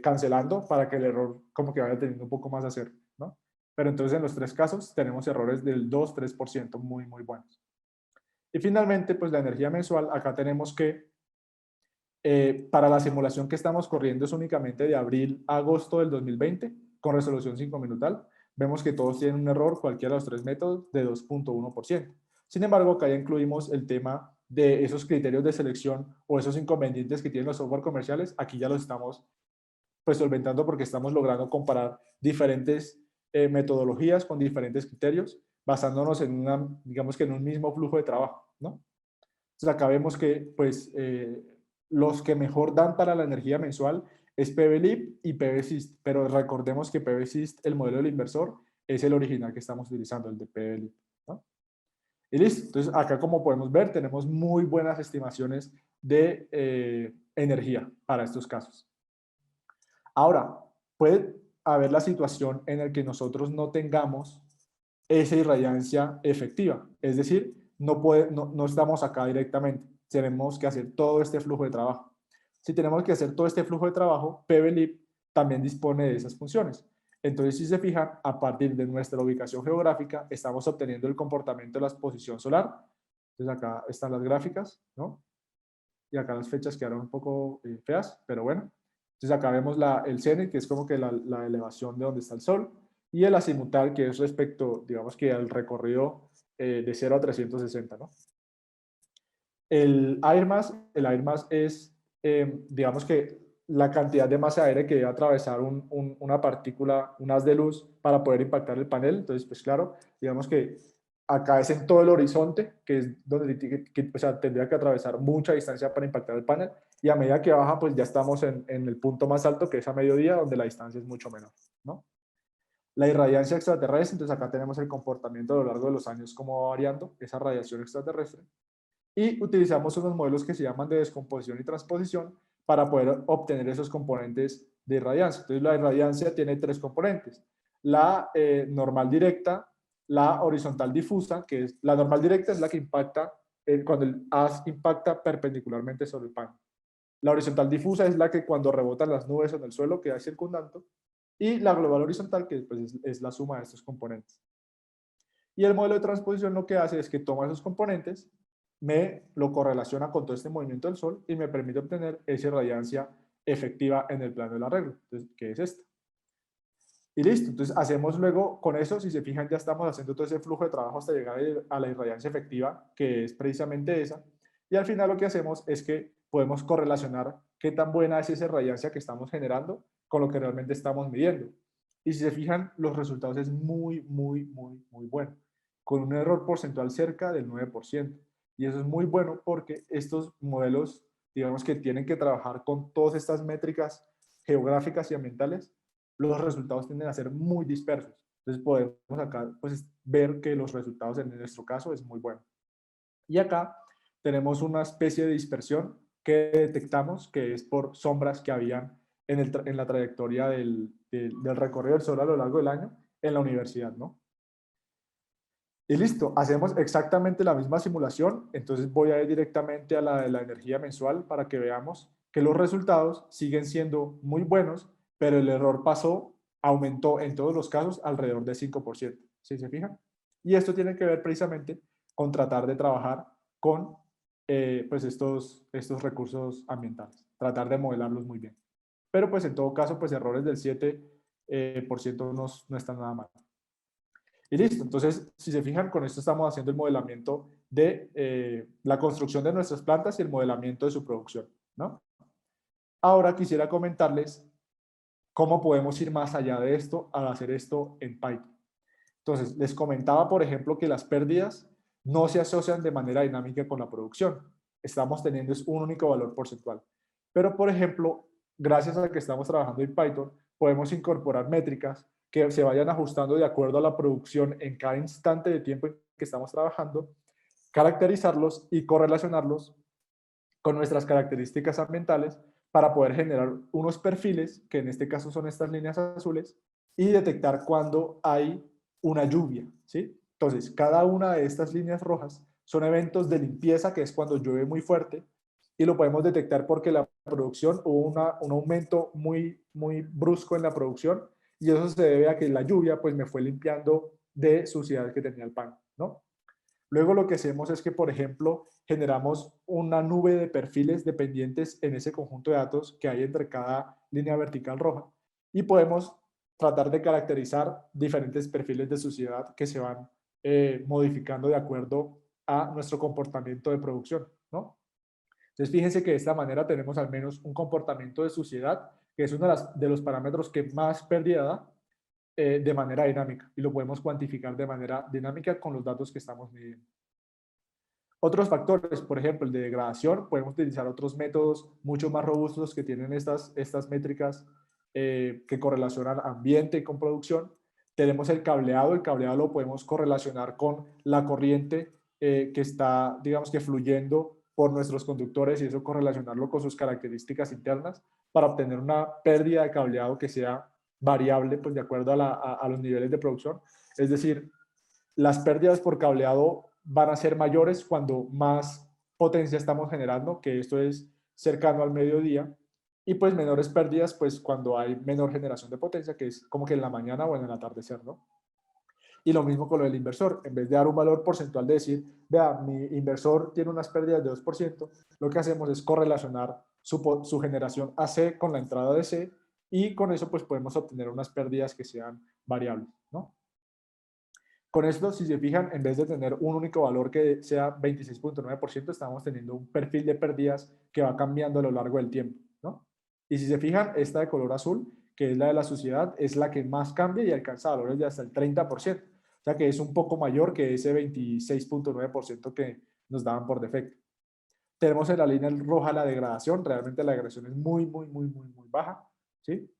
cancelando para que el error como que vaya teniendo un poco más de acerto, ¿no? Pero entonces en los tres casos tenemos errores del 2-3% muy buenos. Y finalmente, pues la energía mensual, acá tenemos que para la simulación que estamos corriendo es únicamente de abril a agosto del 2020 con resolución 5 minutal. Vemos que todos tienen un error, cualquiera de los tres métodos, de 2.1%. Sin embargo, acá ya incluimos el tema de esos criterios de selección o esos inconvenientes que tienen los software comerciales. Aquí ya los estamos pues solventando porque estamos logrando comparar diferentes metodologías con diferentes criterios basándonos en digamos que en un mismo flujo de trabajo, ¿no? Entonces acá vemos que pues los que mejor dan para la energía mensual es PVLIP y PVSYST, pero recordemos que PVSYST, el modelo del inversor, es el original que estamos utilizando, el de PVLIP, ¿no? Y listo. Entonces acá como podemos ver tenemos muy buenas estimaciones de energía para estos casos. Ahora, puede haber la situación en la que nosotros no tengamos esa irradiancia efectiva, es decir, no estamos acá directamente, tenemos que hacer todo este flujo de trabajo. Si tenemos que hacer todo este flujo de trabajo, PVLIP también dispone de esas funciones. Entonces, si se fijan, a partir de nuestra ubicación geográfica, estamos obteniendo el comportamiento de la exposición solar. Entonces, acá están las gráficas, ¿no? Y acá las fechas quedaron un poco feas, pero bueno. Entonces, acá vemos el cenit, que es como que la elevación de donde está el Sol, y el azimutal, que es respecto, digamos que al recorrido de 0 a 360, ¿no? El air mass es, digamos que la cantidad de masa de aire que debe atravesar una partícula, un haz de luz para poder impactar el panel. Entonces, pues claro, digamos que acá es en todo el horizonte, que es donde o sea, tendría que atravesar mucha distancia para impactar el panel, y a medida que baja, pues ya estamos en el punto más alto, que es a mediodía, donde la distancia es mucho menor, ¿no? La irradiancia extraterrestre, entonces acá tenemos el comportamiento a lo largo de los años, cómo va variando esa radiación extraterrestre. Y utilizamos unos modelos que se llaman de descomposición y transposición para poder obtener esos componentes de irradiancia. Entonces, la irradiancia tiene tres componentes. La normal directa, la horizontal difusa, que es la normal directa es la que impacta cuando el haz impacta perpendicularmente sobre el panel. La horizontal difusa es la que cuando rebotan las nubes en el suelo queda circundando. Y la global horizontal, que pues, es la suma de estos componentes. Y el modelo de transposición lo que hace es que toma esos componentes, me lo correlaciona con todo este movimiento del Sol y me permite obtener esa irradiancia efectiva en el plano del arreglo, entonces, que es esta. Y listo, entonces hacemos luego con eso, si se fijan, ya estamos haciendo todo ese flujo de trabajo hasta llegar a la irradiancia efectiva, que es precisamente esa. Y al final lo que hacemos es que podemos correlacionar qué tan buena es esa irradiancia que estamos generando con lo que realmente estamos midiendo. Y si se fijan, los resultados es muy, muy, muy, muy bueno, con un error porcentual cerca del 9%. Y eso es muy bueno porque estos modelos, digamos que tienen que trabajar con todas estas métricas geográficas y ambientales, los resultados tienden a ser muy dispersos. Entonces podemos acá pues, ver que los resultados en nuestro caso es muy bueno. Y acá tenemos una especie de dispersión que detectamos, que es por sombras que habían en la trayectoria del recorrido del Sol a lo largo del año en la universidad, ¿no? Y listo, hacemos exactamente la misma simulación, entonces voy a ir directamente a la de la energía mensual para que veamos que los resultados siguen siendo muy buenos, pero el error aumentó en todos los casos alrededor de 5%, ¿sí se fijan? Y esto tiene que ver precisamente con tratar de trabajar con pues estos recursos ambientales, tratar de modelarlos muy bien. Pero pues en todo caso, pues errores del 7% no están nada mal. Y listo, entonces, si se fijan, con esto estamos haciendo el modelamiento de la construcción de nuestras plantas y el modelamiento de su producción, ¿no? Ahora quisiera comentarles cómo podemos ir más allá de esto al hacer esto en Python. Entonces, les comentaba, por ejemplo, que las pérdidas no se asocian de manera dinámica con la producción. Estamos teniendo un único valor porcentual. Pero, por ejemplo, gracias a que estamos trabajando en Python, podemos incorporar métricas que se vayan ajustando de acuerdo a la producción en cada instante de tiempo en que estamos trabajando, caracterizarlos y correlacionarlos con nuestras características ambientales para poder generar unos perfiles, que en este caso son estas líneas azules, y detectar cuando hay una lluvia, ¿sí? Entonces, cada una de estas líneas rojas son eventos de limpieza, que es cuando llueve muy fuerte, y lo podemos detectar porque la producción hubo un aumento muy, muy brusco en la producción, y eso se debe a que la lluvia pues me fue limpiando de suciedad que tenía el pan, ¿no? Luego lo que hacemos es que, por ejemplo, generamos una nube de perfiles dependientes en ese conjunto de datos que hay entre cada línea vertical roja y podemos tratar de caracterizar diferentes perfiles de suciedad que se van modificando de acuerdo a nuestro comportamiento de producción, ¿no? Entonces, fíjense que de esta manera tenemos al menos un comportamiento de suciedad, que es uno de los parámetros que más pérdida da, de manera dinámica y lo podemos cuantificar de manera dinámica con los datos que estamos midiendo. Otros factores, por ejemplo, el de degradación, podemos utilizar otros métodos mucho más robustos que tienen estas métricas que correlacionan ambiente con producción. Tenemos el cableado lo podemos correlacionar con la corriente que está, digamos que fluyendo por nuestros conductores y eso correlacionarlo con sus características internas para obtener una pérdida de cableado que sea variable pues de acuerdo a los niveles de producción. Es decir, las pérdidas por cableado van a ser mayores cuando más potencia estamos generando, que esto es cercano al mediodía, y pues menores pérdidas pues cuando hay menor generación de potencia, que es como que en la mañana o en el atardecer, ¿no? Y lo mismo con lo del inversor, en vez de dar un valor porcentual de decir, vea, mi inversor tiene unas pérdidas de 2%, lo que hacemos es correlacionar su generación AC con la entrada de C y con eso pues podemos obtener unas pérdidas que sean variables, ¿no? Con esto, si se fijan, en vez de tener un único valor que sea 26.9%, estamos teniendo un perfil de pérdidas que va cambiando a lo largo del tiempo, ¿no? Y si se fijan, esta de color azul, que es la de la suciedad, es la que más cambia y alcanza valores de hasta el 30%. O sea que es un poco mayor que ese 26.9% que nos daban por defecto. Tenemos en la línea roja la degradación, realmente la degradación es muy, muy, muy, muy, muy baja, ¿sí?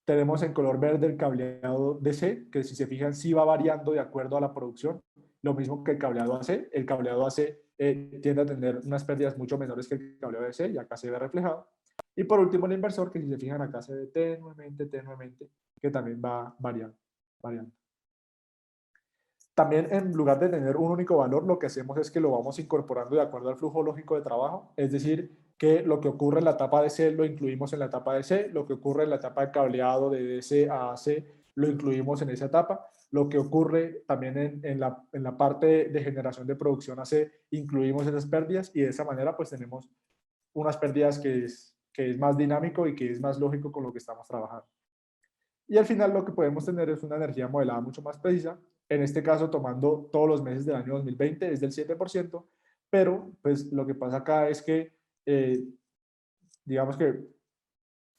Tenemos en color verde el cableado DC, que si se fijan sí va variando de acuerdo a la producción, lo mismo que el cableado AC. El cableado AC tiende a tener unas pérdidas mucho menores que el cableado DC y acá se ve reflejado. Y por último el inversor, que si se fijan acá se ve tenuemente, que también va variando. También en lugar de tener un único valor, lo que hacemos es que lo vamos incorporando de acuerdo al flujo lógico de trabajo, es decir, que lo que ocurre en la etapa de C lo incluimos en la etapa de C, lo que ocurre en la etapa de cableado de DC a AC lo incluimos en esa etapa, lo que ocurre también en la parte de generación de producción AC incluimos esas pérdidas y de esa manera pues tenemos unas pérdidas que es más dinámico y que es más lógico con lo que estamos trabajando. Y al final lo que podemos tener es una energía modelada mucho más precisa, en este caso tomando todos los meses del año 2020 es del 7%, pero pues lo que pasa acá es que digamos que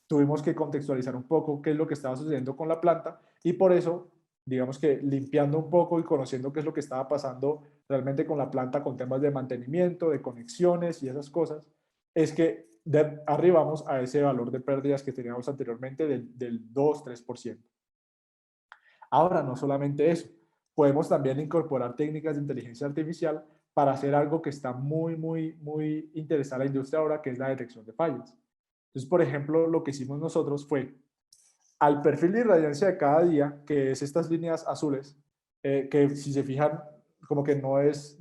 tuvimos que contextualizar un poco qué es lo que estaba sucediendo con la planta y por eso, digamos que limpiando un poco y conociendo qué es lo que estaba pasando realmente con la planta con temas de mantenimiento, de conexiones y esas cosas, es que arribamos a ese valor de pérdidas que teníamos anteriormente del 2-3%. Ahora, no solamente eso, podemos también incorporar técnicas de inteligencia artificial para hacer algo que está muy interesante a la industria ahora, que es la detección de fallas. Entonces, por ejemplo, lo que hicimos nosotros fue al perfil de irradiancia de cada día, que es estas líneas azules, que si se fijan, como que no es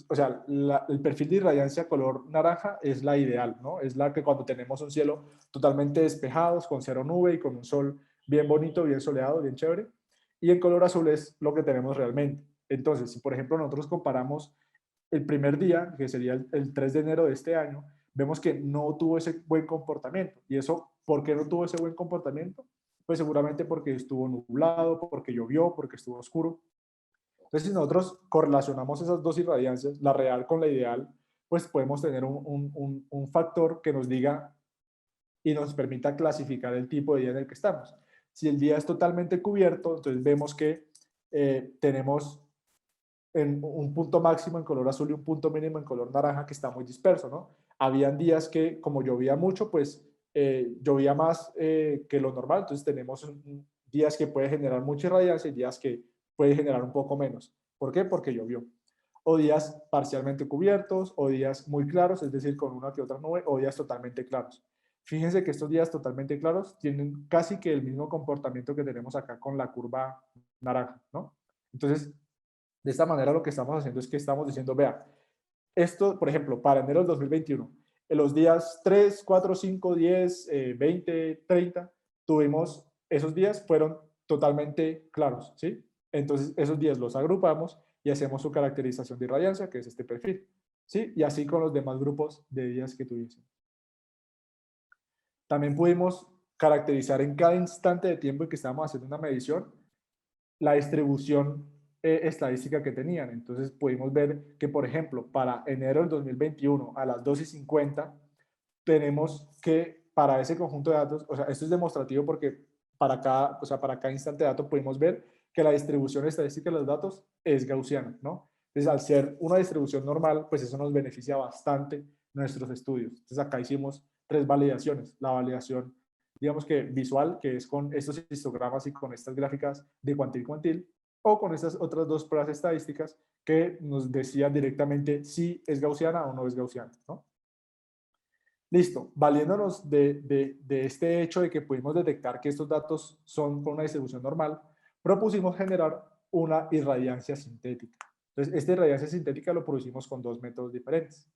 o sea, el perfil de irradiancia color naranja es la ideal, ¿no? Es la que cuando tenemos un cielo totalmente despejado, con cero nube y con un sol bien bonito, bien soleado, bien chévere. Y en color azul es lo que tenemos realmente. Entonces, si por ejemplo nosotros comparamos el primer día, que sería el 3 de enero de este año, vemos que no tuvo ese buen comportamiento. ¿Y eso por qué no tuvo ese buen comportamiento? Pues seguramente porque estuvo nublado, porque llovió, porque estuvo oscuro. Entonces, si nosotros correlacionamos esas dos irradiancias, la real con la ideal, pues podemos tener un factor que nos diga y nos permita clasificar el tipo de día en el que estamos. Si el día es totalmente cubierto, entonces vemos que tenemos en un punto máximo en color azul y un punto mínimo en color naranja que está muy disperso, ¿no? Habían días que, como llovía mucho, pues llovía más que lo normal, entonces tenemos días que puede generar mucha irradiancia y días que puede generar un poco menos. ¿Por qué? Porque llovió. O días parcialmente cubiertos, o días muy claros, es decir, con una que otra nube, o días totalmente claros. Fíjense que estos días totalmente claros tienen casi que el mismo comportamiento que tenemos acá con la curva naranja, ¿no? Entonces, de esta manera lo que estamos haciendo es que estamos diciendo, vea, esto, por ejemplo, para enero del 2021, en los días 3, 4, 5, 10, 20, 30, tuvimos, esos días fueron totalmente claros, ¿sí? Entonces, esos días los agrupamos y hacemos su caracterización de irradiancia, que es este perfil, ¿sí? Y así con los demás grupos de días que tuviésemos. También pudimos caracterizar en cada instante de tiempo en que estábamos haciendo una medición la distribución estadística que tenían. Entonces pudimos ver que, por ejemplo, para enero del 2021 a las 2:50, tenemos que para ese conjunto de datos, o sea, esto es demostrativo porque para cada, o sea, para cada instante de datos pudimos ver que la distribución estadística de los datos es gaussiana, ¿no? Entonces, al ser una distribución normal, pues eso nos beneficia bastante nuestros estudios. Entonces, acá hicimos 3 validaciones. La validación, digamos que visual, que es con estos histogramas y con estas gráficas de cuantil-cuantil, o con estas otras 2 pruebas estadísticas que nos decían directamente si es gaussiana o no es gaussiana, ¿no? Listo, valiéndonos de este hecho de que pudimos detectar que estos datos son por una distribución normal, propusimos generar una irradiancia sintética. Entonces, esta irradiancia sintética lo producimos con 2 métodos diferentes.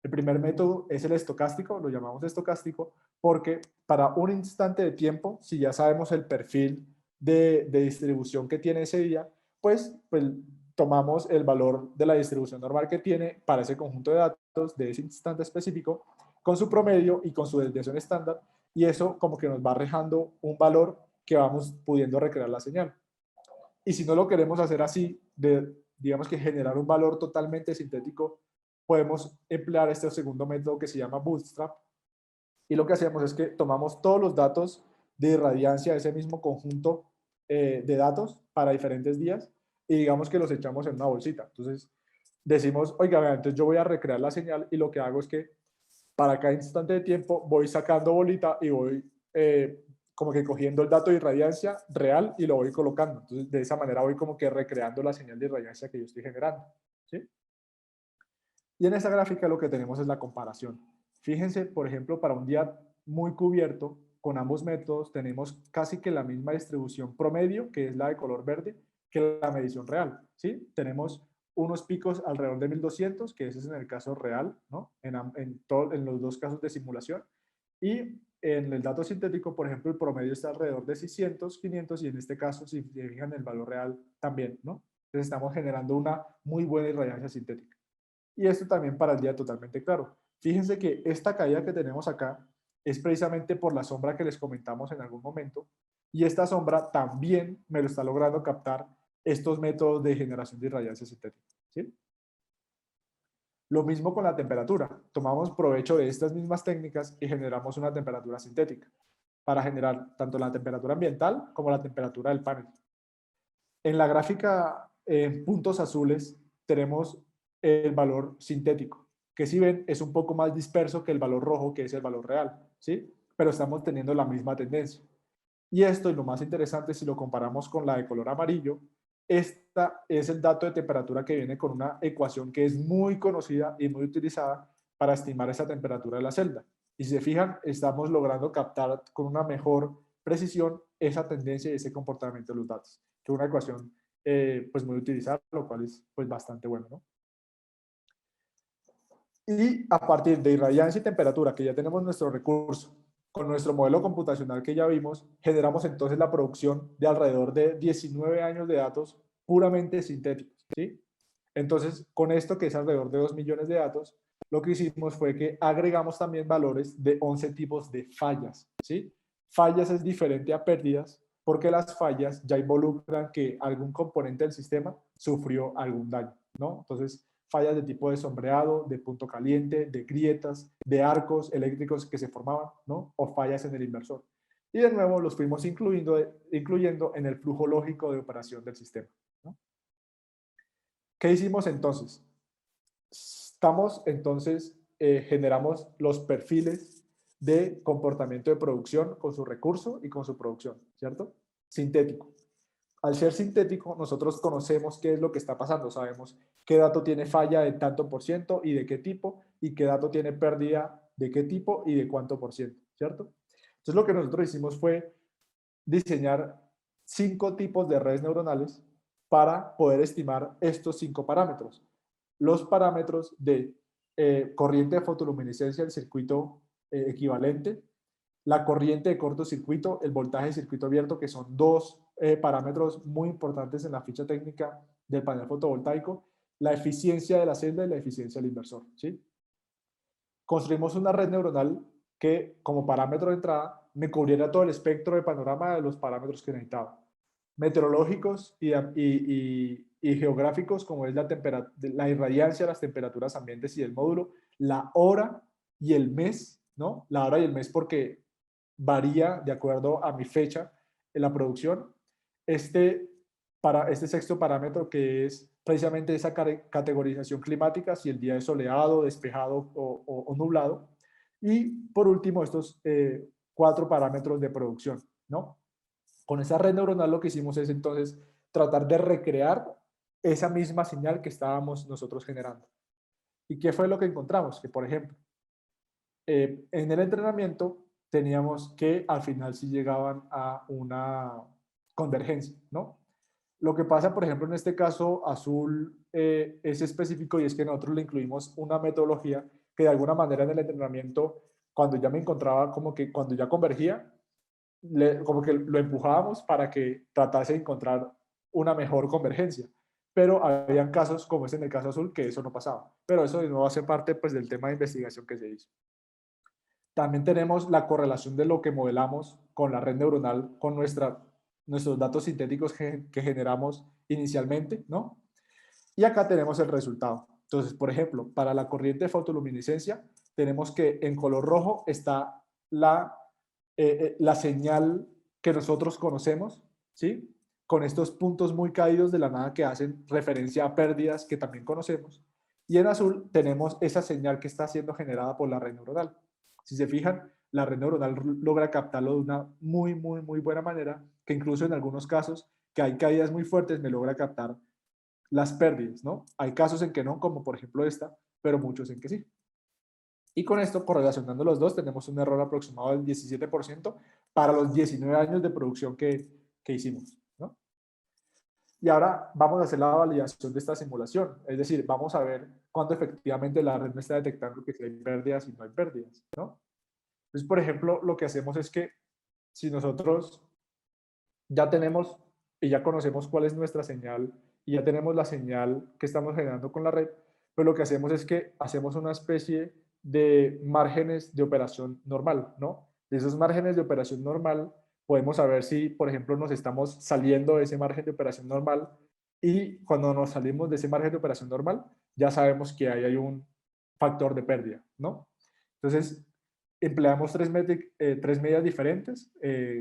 El primer método es el estocástico, lo llamamos estocástico, porque para un instante de tiempo, si ya sabemos el perfil de distribución que tiene ese día, pues tomamos el valor de la distribución normal que tiene para ese conjunto de datos de ese instante específico, con su promedio y con su desviación estándar, y eso como que nos va arrojando un valor que vamos pudiendo recrear la señal. Y si no lo queremos hacer así, digamos que generar un valor totalmente sintético, podemos emplear este segundo método que se llama Bootstrap. Y lo que hacemos es que tomamos todos los datos de irradiancia de ese mismo conjunto de datos para diferentes días y digamos que los echamos en una bolsita. Entonces decimos, oiga, vean, entonces yo voy a recrear la señal y lo que hago es que para cada instante de tiempo voy sacando bolita y voy como que cogiendo el dato de irradiancia real y lo voy colocando. Entonces, de esa manera voy como que recreando la señal de irradiancia que yo estoy generando, ¿sí? Y en esta gráfica lo que tenemos es la comparación. Fíjense, por ejemplo, para un día muy cubierto, con ambos métodos tenemos casi que la misma distribución promedio, que es la de color verde, que la medición real, ¿sí? Tenemos unos picos alrededor de 1200, que ese es en el caso real, ¿no? En los dos casos de simulación. Y en el dato sintético, por ejemplo, el promedio está alrededor de 600, 500 y en este caso, si se fijan, el valor real también, ¿no? Entonces estamos generando una muy buena irradiancia sintética. Y esto también para el día totalmente claro. Fíjense que esta caída que tenemos acá es precisamente por la sombra que les comentamos en algún momento, y esta sombra también me lo está logrando captar estos métodos de generación de irradiancia sintética, ¿sí? Lo mismo con la temperatura. Tomamos provecho de estas mismas técnicas y generamos una temperatura sintética para generar tanto la temperatura ambiental como la temperatura del panel. En la gráfica en puntos azules tenemos el valor sintético, que si ven es un poco más disperso que el valor rojo, que es el valor real, ¿sí? Pero estamos teniendo la misma tendencia. Y esto, y lo más interesante, si lo comparamos con la de color amarillo, esta es el dato de temperatura que viene con una ecuación que es muy conocida y muy utilizada para estimar esa temperatura de la celda. Y si se fijan, estamos logrando captar con una mejor precisión esa tendencia y ese comportamiento de los datos, que es una ecuación pues muy utilizada, lo cual es pues bastante bueno, ¿no? Y a partir de irradiancia y temperatura, que ya tenemos nuestro recurso, con nuestro modelo computacional que ya vimos, generamos entonces la producción de alrededor de 19 años de datos puramente sintéticos, ¿sí? Entonces, con esto, que es alrededor de 2 millones de datos, lo que hicimos fue que agregamos también valores de 11 tipos de fallas, ¿sí? Fallas es diferente a pérdidas porque las fallas ya involucran que algún componente del sistema sufrió algún daño, ¿no? Entonces, fallas de tipo de sombreado, de punto caliente, de grietas, de arcos eléctricos que se formaban, ¿no? O fallas en el inversor. Y de nuevo los fuimos incluyendo en el flujo lógico de operación del sistema, ¿no? ¿Qué hicimos entonces? Generamos los perfiles de comportamiento de producción con su recurso y con su producción, ¿cierto? Sintético. Al ser sintético, nosotros conocemos qué es lo que está pasando, sabemos qué dato tiene falla de tanto por ciento y de qué tipo, y qué dato tiene pérdida de qué tipo y de cuánto por ciento, ¿cierto? Entonces lo que nosotros hicimos fue diseñar 5 tipos de redes neuronales para poder estimar estos 5 parámetros. Los parámetros de corriente de fotoluminiscencia del circuito equivalente, la corriente de cortocircuito, el voltaje de circuito abierto, que son dos parámetros muy importantes en la ficha técnica del panel fotovoltaico, la eficiencia de la celda y la eficiencia del inversor, ¿sí? Construimos una red neuronal que, como parámetro de entrada, me cubriera todo el espectro de panorama de los parámetros que necesitaba. Meteorológicos y geográficos, como es la irradiancia, las temperaturas ambientes y el módulo, la hora y el mes, ¿no? La hora y el mes porque varía de acuerdo a mi fecha en la producción. Este sexto parámetro, que es precisamente esa categorización climática, si el día es soleado, despejado o nublado. Y por último, estos 4 parámetros de producción, ¿no? Con esa red neuronal lo que hicimos es entonces tratar de recrear esa misma señal que estábamos nosotros generando. ¿Y qué fue lo que encontramos? Que, por ejemplo, en el entrenamiento teníamos que al final sí llegaban a una convergencia, ¿no? Lo que pasa, por ejemplo, en este caso azul es específico, y es que nosotros le incluimos una metodología que de alguna manera en el entrenamiento, cuando ya me encontraba como que cuando ya convergía, como que lo empujábamos para que tratase de encontrar una mejor convergencia. Pero habían casos, como es en el caso azul, que eso no pasaba. Pero eso de nuevo hace parte pues, del tema de investigación que se hizo. También tenemos la correlación de lo que modelamos con la red neuronal, con nuestros datos sintéticos que generamos inicialmente, ¿no? Y acá tenemos el resultado. Entonces, por ejemplo, para la corriente de fotoluminiscencia, tenemos que en color rojo está la señal que nosotros conocemos, ¿sí? Con estos puntos muy caídos de la nada que hacen referencia a pérdidas que también conocemos. Y en azul tenemos esa señal que está siendo generada por la red neuronal. Si se fijan, la red neuronal logra captarlo de una muy, muy, muy buena manera, que incluso en algunos casos que hay caídas muy fuertes me logra captar las pérdidas, ¿no? Hay casos en que no, como por ejemplo esta, pero muchos en que sí. Y con esto, correlacionando los dos, tenemos un error aproximado del 17% para los 19 años de producción que hicimos, ¿no? Y ahora vamos a hacer la validación de esta simulación, es decir, vamos a ver cuándo efectivamente la red me está detectando que si hay pérdidas y no hay pérdidas, ¿no? Entonces, por ejemplo, lo que hacemos es que si nosotros ya tenemos y ya conocemos cuál es nuestra señal y ya tenemos la señal que estamos generando con la red, pues lo que hacemos es que hacemos una especie de márgenes de operación normal, ¿no? De esos márgenes de operación normal podemos saber si, por ejemplo, nos estamos saliendo de ese margen de operación normal, y cuando nos salimos de ese margen de operación normal, ya sabemos que ahí hay un factor de pérdida, ¿no? Entonces, empleamos tres medidas diferentes,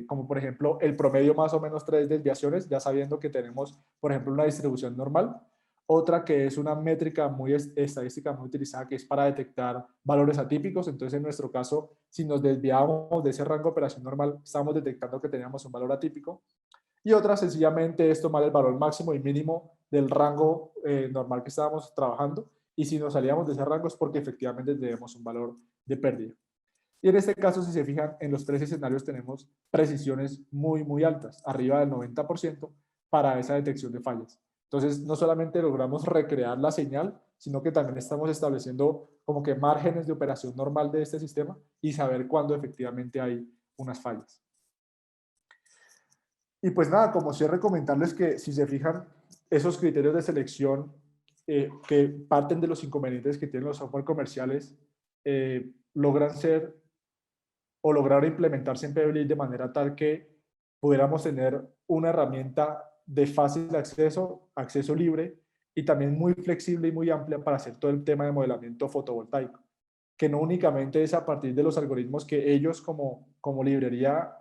como por ejemplo el promedio más o menos 3 desviaciones, ya sabiendo que tenemos, por ejemplo, una distribución normal. Otra que es una métrica muy estadística muy utilizada, que es para detectar valores atípicos. Entonces, en nuestro caso, si nos desviamos de ese rango de operación normal, estamos detectando que teníamos un valor atípico. Y otra sencillamente es tomar el valor máximo y mínimo del rango normal que estábamos trabajando, y si nos salíamos de ese rango es porque efectivamente tenemos un valor de pérdida. Y en este caso, si se fijan, en los 3 escenarios tenemos precisiones muy, muy altas, arriba del 90% para esa detección de fallas. Entonces, no solamente logramos recrear la señal, sino que también estamos estableciendo como que márgenes de operación normal de este sistema y saber cuándo efectivamente hay unas fallas. Y pues nada, como cierre, comentarles que si se fijan, esos criterios de selección que parten de los inconvenientes que tienen los software comerciales, logran ser o lograr implementarse en Pebble de manera tal que pudiéramos tener una herramienta de fácil acceso, acceso libre, y también muy flexible y muy amplia para hacer todo el tema de modelamiento fotovoltaico, que no únicamente es a partir de los algoritmos que ellos como librería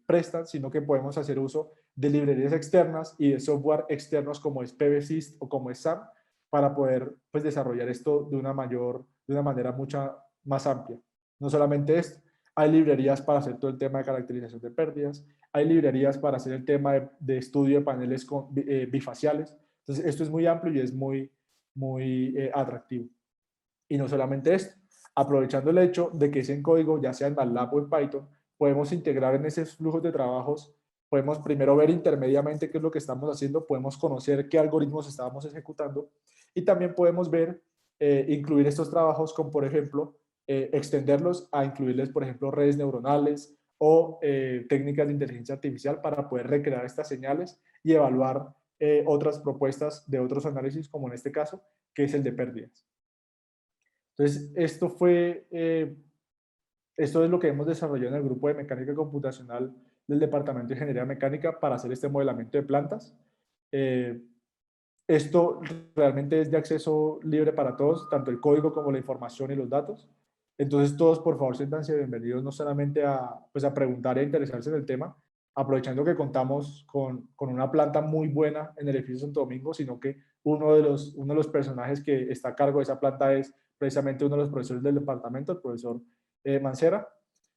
prestan, sino que podemos hacer uso de librerías externas y de software externos como es PBSys o como es SAM, para poder pues desarrollar esto de una manera mucha más amplia. No solamente esto, hay librerías para hacer todo el tema de caracterización de pérdidas, hay librerías para hacer el tema de estudio de paneles bifaciales. Entonces, esto es muy amplio y es muy atractivo. Y no solamente esto, aprovechando el hecho de que es en código, ya sea en MATLAB o en Python, podemos integrar en esos flujos de trabajos, podemos primero ver intermediamente qué es lo que estamos haciendo, podemos conocer qué algoritmos estábamos ejecutando, y también podemos ver, incluir estos trabajos con, por ejemplo, extenderlos a incluirles, por ejemplo, redes neuronales o técnicas de inteligencia artificial para poder recrear estas señales y evaluar otras propuestas de otros análisis, como en este caso, que es el de pérdidas. Entonces, esto es lo que hemos desarrollado en el grupo de mecánica computacional del Departamento de Ingeniería Mecánica para hacer este modelamiento de plantas. Esto realmente es de acceso libre para todos, tanto el código como la información y los datos. Entonces, todos, por favor, siéntanse bienvenidos no solamente pues a preguntar e interesarse en el tema, aprovechando que contamos con una planta muy buena en el edificio Santo Domingo, sino que uno de los personajes que está a cargo de esa planta es precisamente uno de los profesores del departamento, el profesor Mancera.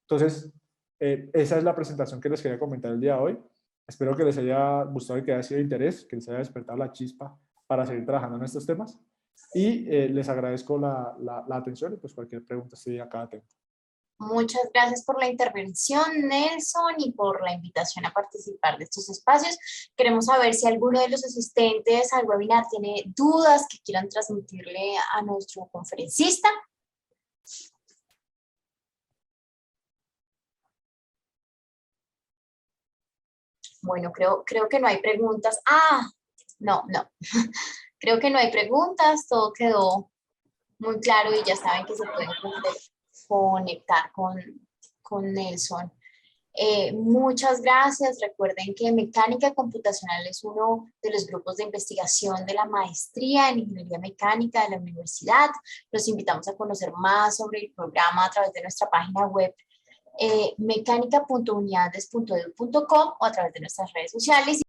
Entonces, esa es la presentación que les quería comentar el día de hoy. Espero que les haya gustado y que haya sido de interés, que les haya despertado la chispa para seguir trabajando en estos temas. Y les agradezco la atención, y pues cualquier pregunta estoy acá atento. Muchas gracias por la intervención, Nelson, y por la invitación a participar de estos espacios. Queremos saber si alguno de los asistentes al webinar tiene dudas que quieran transmitirle a nuestro conferencista. Bueno, creo que no hay preguntas. No. Creo que no hay preguntas, todo quedó muy claro y ya saben que se pueden conectar con Nelson. Muchas gracias. Recuerden que Mecánica Computacional es uno de los grupos de investigación de la maestría en Ingeniería Mecánica de la universidad. Los invitamos a conocer más sobre el programa a través de nuestra página web mecánica.unidades.edu.com o a través de nuestras redes sociales.